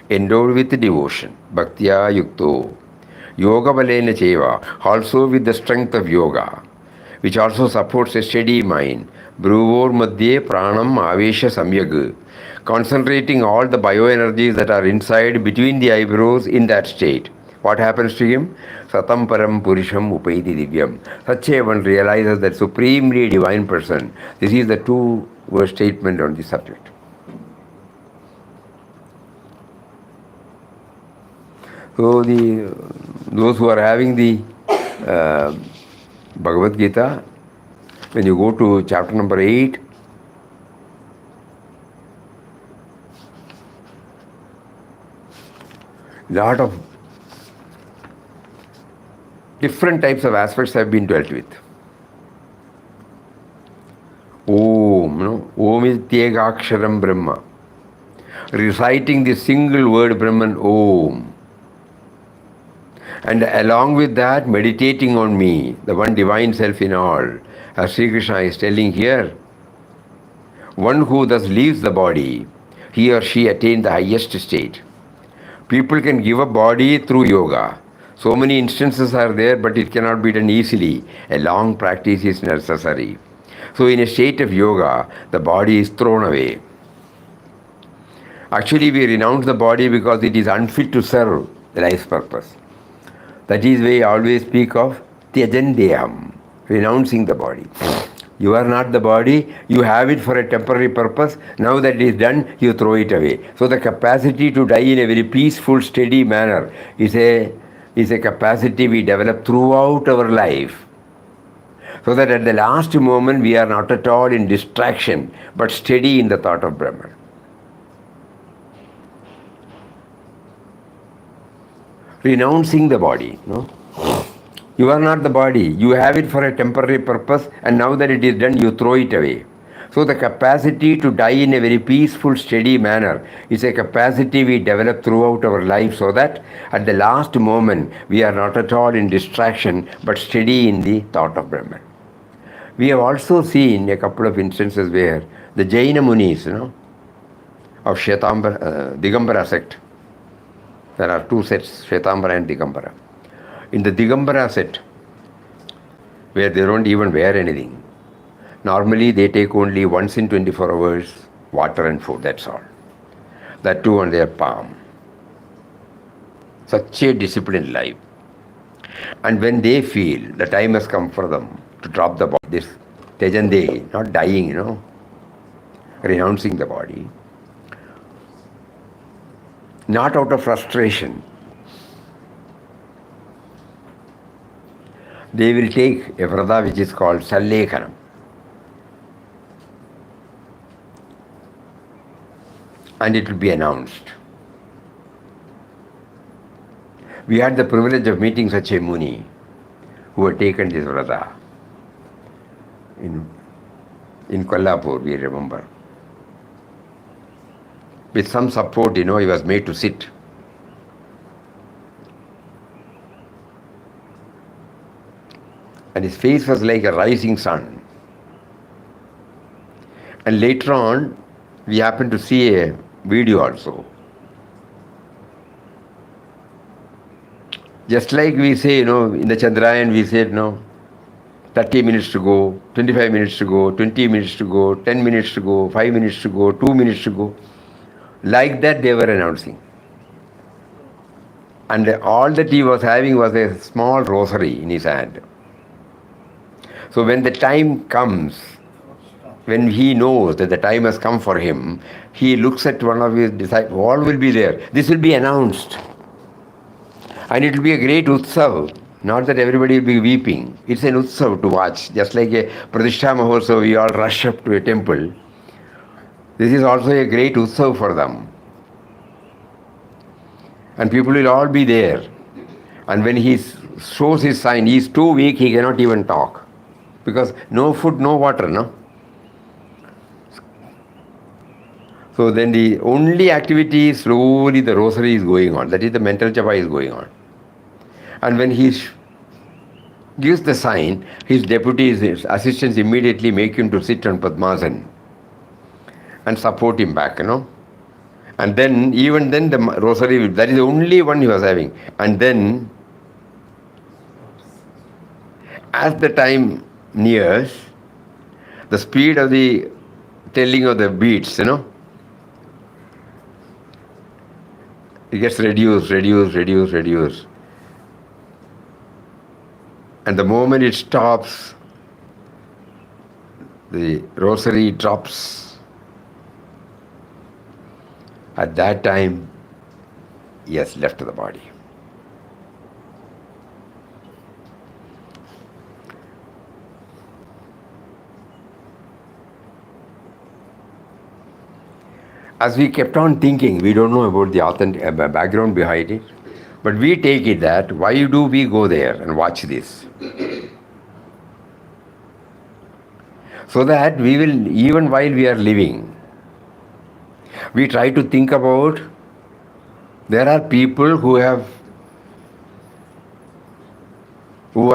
endowed with devotion, bhaktya yukto, yoga balena cheva, also with the strength of yoga, which also supports a steady mind, bruvor madhye pranam avesha samyag, concentrating all the bioenergies that are inside between the eyebrows in that state. What happens to him? Satam param purusham upaiti divyam. Such a one realizes that supremely divine person. This is the two-word statement on this subject. So those who are having the Bhagavad Gita, when you go to chapter number 8, lot of different types of aspects have been dealt with. Om, Om is Tyegaksharam Brahma. Reciting the single word Brahman, Om. And along with that, meditating on me, the one divine self in all. As Sri Krishna is telling here, one who thus leaves the body, he or she attained the highest state. People can give up body through yoga. So many instances are there, but it cannot be done easily. A long practice is necessary. So in a state of yoga, the body is thrown away. Actually, we renounce the body because it is unfit to serve the life's purpose. That is why I always speak of tyajandeham, renouncing the body. You are not the body, you have it for a temporary purpose. Now that it is done, you throw it away. So the capacity to die in a very peaceful, steady manner is a capacity we develop throughout our life. So that at the last moment we are not at all in distraction, but steady in the thought of Brahman. Renouncing the body. No? You are not the body. You have it for a temporary purpose, and now that it is done, you throw it away. So the capacity to die in a very peaceful, steady manner is a capacity we develop throughout our life, so that at the last moment we are not at all in distraction, but steady in the thought of Brahman. We have also seen a couple of instances where the Jaina Munis, of Digambara sect. There are two sets, Shvetambara and Digambara. In the Digambara set, where they don't even wear anything, normally they take only once in 24 hours water and food, that's all. That too on their palm. Such a disciplined life. And when they feel the time has come for them to drop the body, this Tejandehi, not dying, renouncing the body, not out of frustration, they will take a vrata which is called Sallekhanam. And it will be announced. We had the privilege of meeting such a Muni who had taken this vrata in Kolhapur, we remember. With some support, he was made to sit. And his face was like a rising sun. And later on, we happened to see a video also. Just like we say, in the Chandrayaan, we said, 30 minutes to go, 25 minutes to go, 20 minutes to go, 10 minutes to go, 5 minutes to go, 2 minutes to go. Like that they were announcing. And all that he was having was a small rosary in his hand. So when the time comes, when he knows that the time has come for him, he looks at one of his disciples, all will be there. This will be announced. And it will be a great utsav. Not that everybody will be weeping. It's an utsav to watch. Just like a Pratishtha Mahotsav, we all rush up to a temple. This is also a great utsav for them. And people will all be there. And when he shows his sign, he is too weak, he cannot even talk. Because no food, no water, no? So then the only activity is slowly the rosary is going on. That is the mental japa is going on. And when he gives the sign, his deputies, his assistants immediately make him to sit on Padmasana and support him back, And then, even then the rosary, that is the only one he was having. And then, as the time nears, the speed of the telling of the beats, it gets reduced. And the moment it stops, the rosary drops. At that time, he has left the body. As we kept on thinking, we don't know about the authentic background behind it, but we take it that why do we go there and watch this? So that we will, even while we are living, we try to think about, there are people who are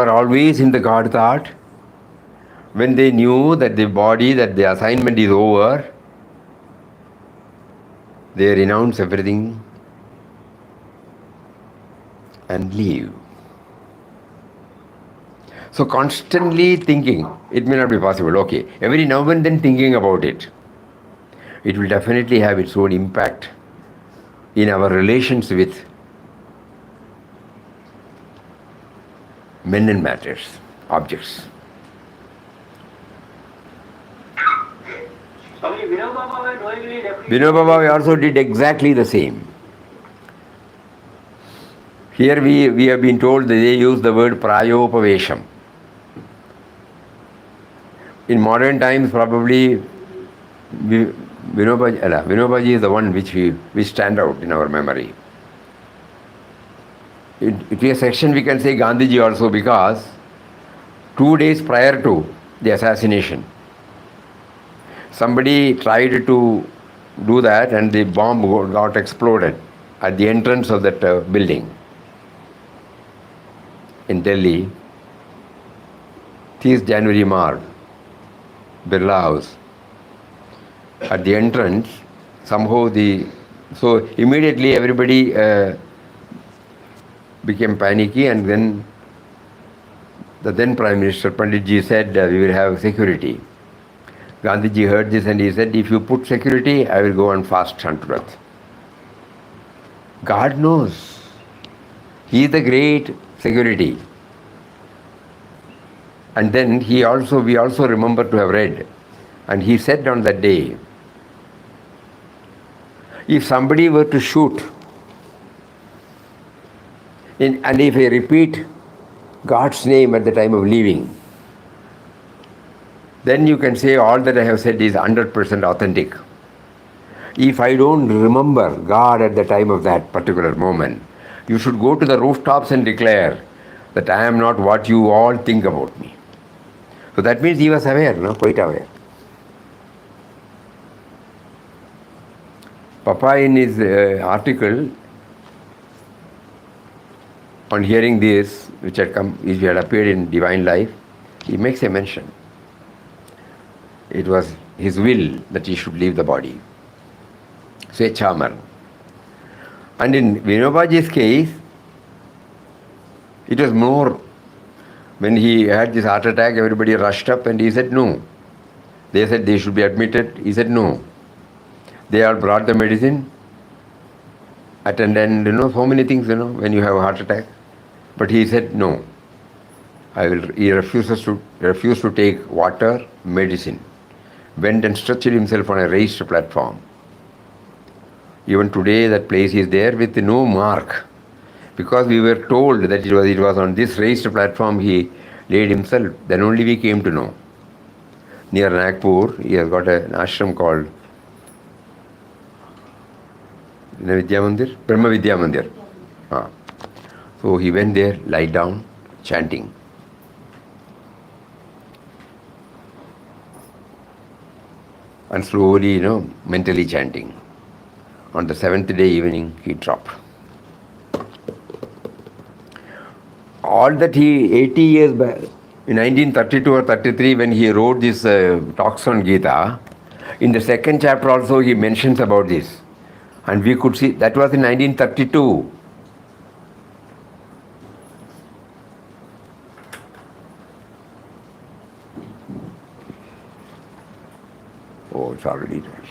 always in the God thought. When they knew that the body, that the assignment is over, they renounce everything and leave. So constantly thinking, it may not be possible, okay. Every now and then thinking about it, it will definitely have its own impact in our relations with men and matters, objects. Vinod Baba also did exactly the same. Here we have been told that they use the word prayopavesham. In modern times, probably Vinobaji is the one which stand out in our memory. It is a section we can say Gandhiji also, because 2 days prior to the assassination, somebody tried to do that and the bomb got exploded at the entrance of that building in Delhi. 30th January Marg, Birla House. At the entrance, somehow so immediately everybody became panicky, and then the then Prime Minister Panditji said we will have security. Gandhiji heard this and he said, if you put security, I will go and fast unto death. God knows. He is the great security. And then we also remember to have read, and he said on that day, if somebody were to shoot, and if I repeat, God's name at the time of leaving. Then you can say all that I have said is 100% authentic. If I don't remember God at the time of that particular moment, you should go to the rooftops and declare that I am not what you all think about me. So that means he was aware, no? Quite aware. Papa in his article on hearing this, which had appeared in Divine Life, he makes a mention. It was his will that he should leave the body. Swechamar. And in Vinobaji's case, it was more, when he had this heart attack, everybody rushed up and he said no. They said they should be admitted. He said no. They all brought the medicine, attended, so many things, when you have a heart attack. But he said no. He refused to take water, medicine. Went and stretched himself on a raised platform. Even today that place is there with no mark. Because we were told that it was on this raised platform he laid himself. Then only we came to know. Near Nagpur, he has got an ashram called Brahma Vidya Mandir. So he went there, lied down, chanting. And slowly, mentally chanting. On the 7th day evening, he dropped. All that 80 years back, in 1932 or 33, when he wrote this talks on Gita, in the second chapter also he mentions about this. And we could see, that was in 1932. Oh, it's already there.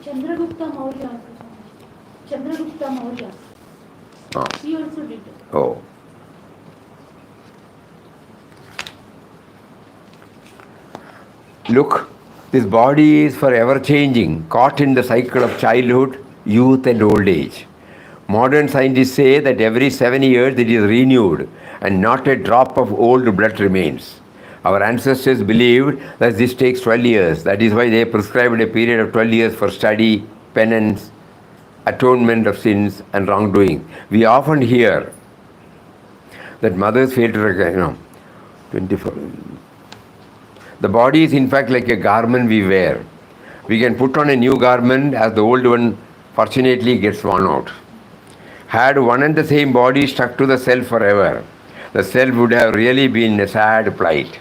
Chandragupta Maurya. Chandragupta Maurya. He also did it. Oh. Look, this body is forever changing, caught in the cycle of childhood, youth and old age. Modern scientists say that every 7 years it is renewed and not a drop of old blood remains. Our ancestors believed that this takes 12 years. That is why they prescribed a period of 12 years for study, penance, atonement of sins and wrongdoing. We often hear that mothers fail to recognize, 24. The body is in fact like a garment we wear. We can put on a new garment as the old one fortunately gets worn out. Had one and the same body stuck to the self forever, the self would have really been in a sad plight.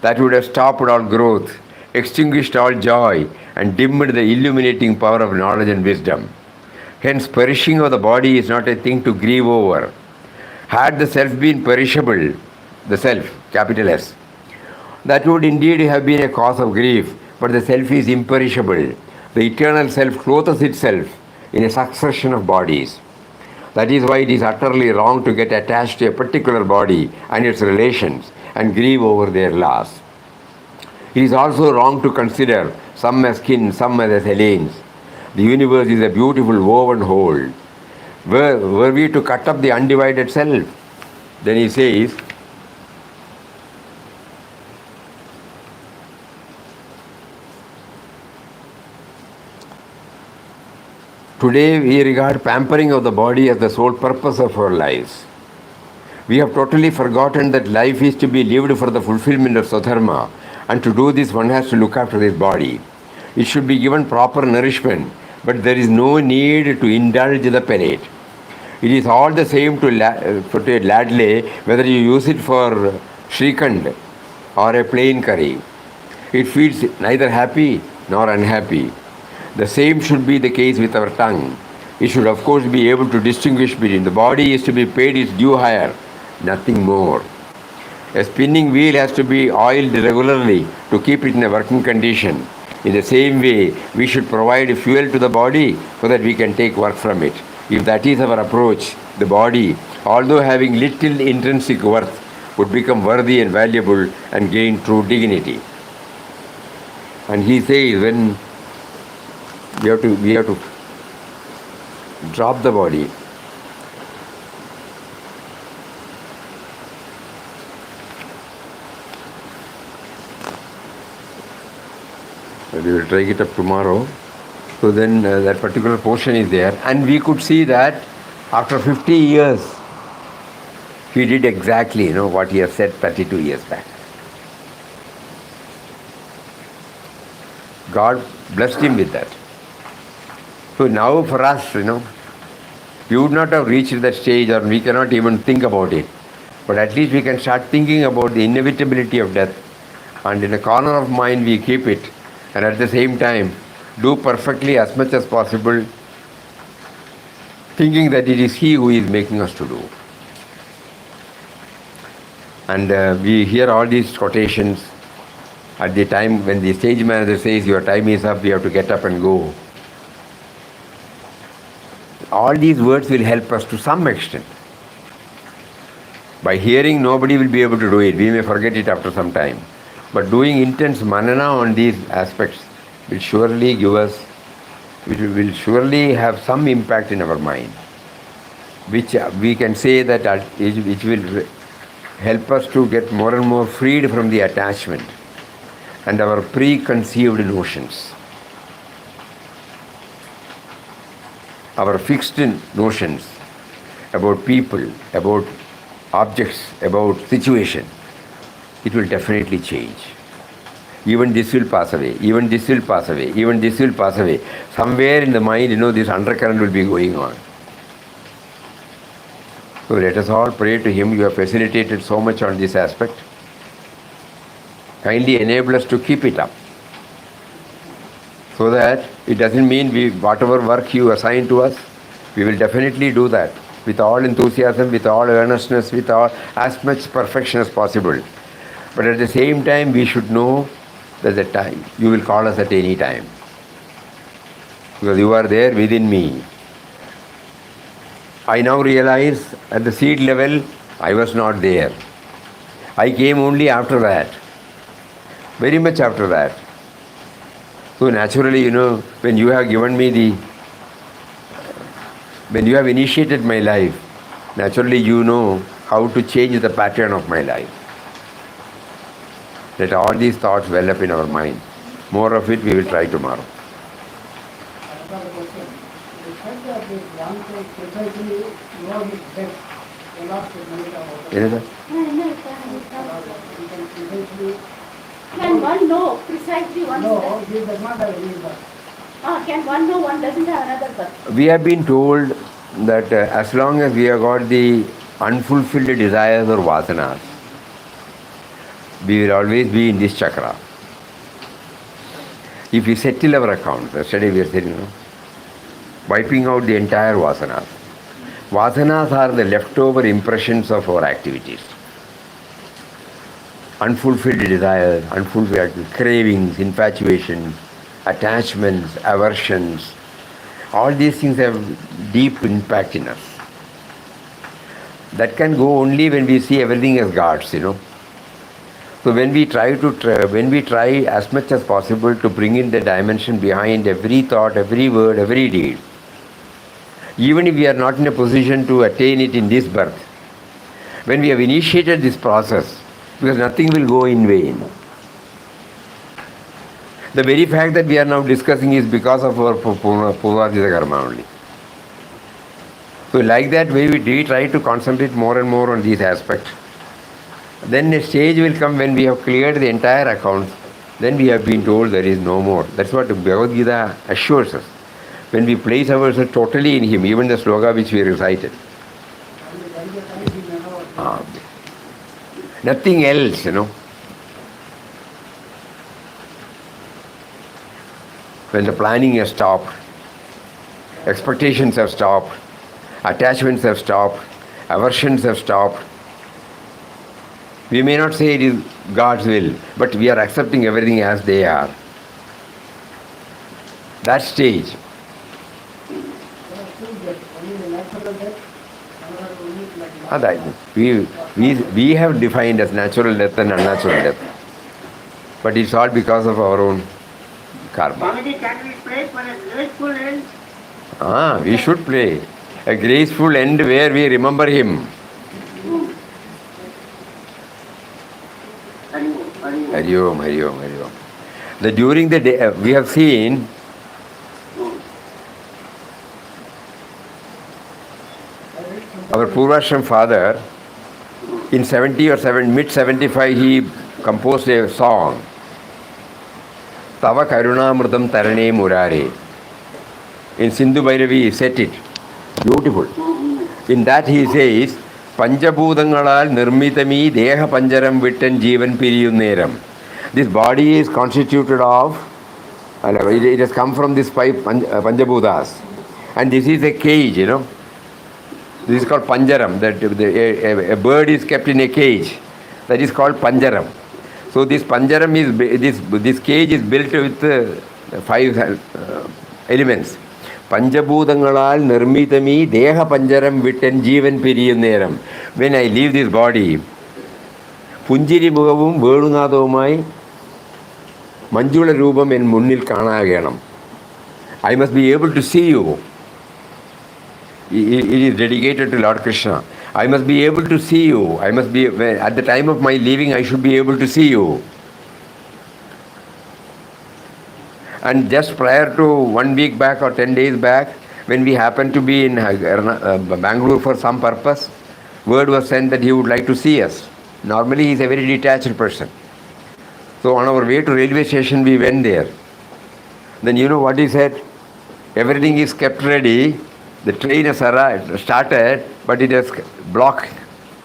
That would have stopped all growth, extinguished all joy, and dimmed the illuminating power of knowledge and wisdom. Hence, perishing of the body is not a thing to grieve over. Had the self been perishable, the self, capital S, that would indeed have been a cause of grief, but the self is imperishable. The eternal self clothes itself in a succession of bodies. That is why it is utterly wrong to get attached to a particular body and its relations and grieve over their loss. It is also wrong to consider some as kin, some as aliens. The universe is a beautiful woven whole. Were we to cut up the undivided self, then he says, today we regard pampering of the body as the sole purpose of our lives. We have totally forgotten that life is to be lived for the fulfillment of Swadharma, and to do this one has to look after his body. It should be given proper nourishment, but there is no need to indulge the palate. It is all the same to a ladle whether you use it for Shrikand or a plain curry. It feels neither happy nor unhappy. The same should be the case with our tongue. It should of course be able to distinguish between the body is to be paid its due hire, nothing more. A spinning wheel has to be oiled regularly to keep it in a working condition. In the same way, we should provide fuel to the body so that we can take work from it. If that is our approach, the body, although having little intrinsic worth, would become worthy and valuable and gain true dignity. And he says when we have to drop the body. We will take it up tomorrow. So then that particular portion is there. And we could see that after 50 years, he did exactly what he has said 32 years back. God blessed him with that. So now for us, we would not have reached that stage, or we cannot even think about it. But at least we can start thinking about the inevitability of death. And in a corner of mind we keep it. And at the same time, do perfectly as much as possible, thinking that it is He who is making us to do. And we hear all these quotations at the time when the stage manager says, your time is up, you have to get up and go. All these words will help us to some extent. By hearing, nobody will be able to do it. We may forget it after some time. But doing intense manana on these aspects will surely give us, will surely have some impact in our mind, which we can say that which will help us to get more and more freed from the attachment and our preconceived notions, our fixed notions about people, about objects, about situation. It will definitely change. Even this will pass away, even this will pass away, even this will pass away. Somewhere in the mind, this undercurrent will be going on. So let us all pray to Him. You have facilitated so much on this aspect. Kindly enable us to keep it up. So that it doesn't mean whatever work you assign to us, we will definitely do that with all enthusiasm, with all earnestness, with as much perfection as possible. But at the same time, we should know that the time you will call us at any time, because you are there within me. I now realize at the seed level, I was not there. I came only after that, very much after that. So naturally, when you have given me when you have initiated my life, naturally you know how to change the pattern of my life. Let all these thoughts well up in our mind. More of it we will try tomorrow. Another question. The fact that this one can precisely know his death, cannot make about it. He can precisely Can one know precisely one's no, death? he does not have any birth. Can one know one doesn't have another birth? We have been told that as long as we have got the unfulfilled desires or vasanas, we will always be in this chakra. If we settle our accounts, yesterday we were saying, wiping out the entire vasanas. Vasanas are the leftover impressions of our activities. Unfulfilled desires, unfulfilled cravings, infatuations, attachments, aversions, all these things have deep impact in us. That can go only when we see everything as gods, So when we try as much as possible to bring in the dimension behind every thought, every word, every deed, even if we are not in a position to attain it in this birth, when we have initiated this process, because nothing will go in vain. The very fact that we are now discussing is because of our Purvajita karma only. So like that way we try to concentrate more and more on these aspects. Then a stage will come when we have cleared the entire account, then we have been told there is no more. That's what Bhagavad Gita assures us. When we place ourselves totally in Him, even the sloka which we recited. Nothing else, When the planning has stopped, expectations have stopped, attachments have stopped, aversions have stopped. We may not say it is God's will, but we are accepting everything as they are. That stage. We have defined as natural death and unnatural death. But it's all because of our own karma. Swamiji, can we pray for a graceful end? We should pray. A graceful end where we remember Him. Hari Om, Hari Om, Hari Om. that during the day, we have seen our Purvashram father, in 70 or mid 75, he composed a song, Tava Karunamrutam Tarane Murare. In Sindhu Bhairavi, he set it. Beautiful. In that he says, Panchabhutangalal Nirmitami Deha Panjaram Vittan Jeevan Piriyuneram. This body is constituted of, it has come from these five Panchabhutas. And this is a cage, you know. This is called Panjaram. That a bird is kept in a cage. That is called Panjaram. So this Panjaram is, this cage is built with five elements. Panchabhutangalal Nirmitami Deha Panjaram Vittan Jeevan Piriyuneram. When I leave this body, Punjiri Mugavum Vedunadavumai Manjula Rupam en Munnil Kanaganam. I must be able to see you. It is dedicated to Lord Krishna. I must be able to see you. I must be, at the time of my leaving, I should be able to see you. And just prior to 1 week back or 10 days back, when we happened to be in Bangalore for some purpose, word was sent that he would like to see us. Normally he is a very detached person. So on our way to railway station, we went there. Then you know what he said? Everything is kept ready. The train has started, but it has blocked.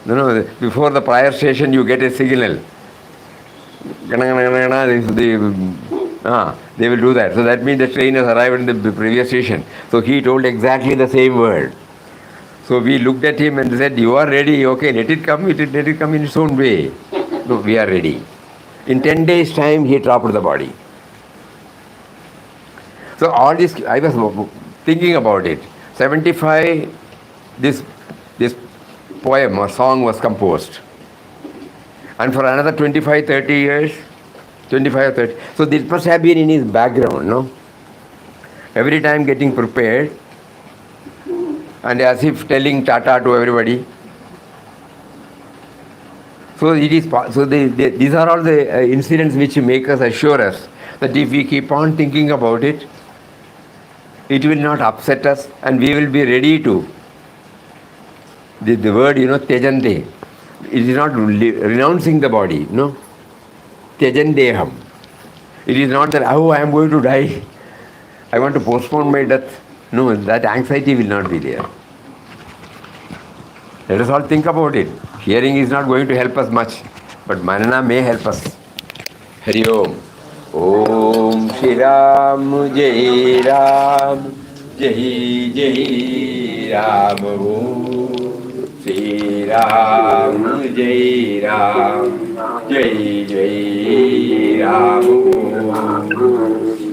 You know, before the prior station, you get a signal. They will do that. So that means the train has arrived in the previous station. So he told exactly the same word. So we looked at him and said, you are ready, okay, let it come in its own way. No, we are ready. In 10 days' time, he dropped the body. So all this, I was thinking about it. 75, this poem or song was composed. And for another 25, 30 years, 25 or 30. So this must have been in his background, no? Every time getting prepared and as if telling Tata to everybody. So it is. So these are all the incidents which make us assure us that if we keep on thinking about it, it will not upset us and we will be ready to. The word, you know, Tejante, it is not renouncing the body, no? Tejandeham. It is not that, oh, I am going to die. I want to postpone my death. No, that anxiety will not be there. Let us all think about it. Hearing is not going to help us much, but Manana may help us. Hari Om. Om Shri Ram Jai Ram Jai Jai Ram Om Shri Ram Jai Ram Jai Jai Ram Om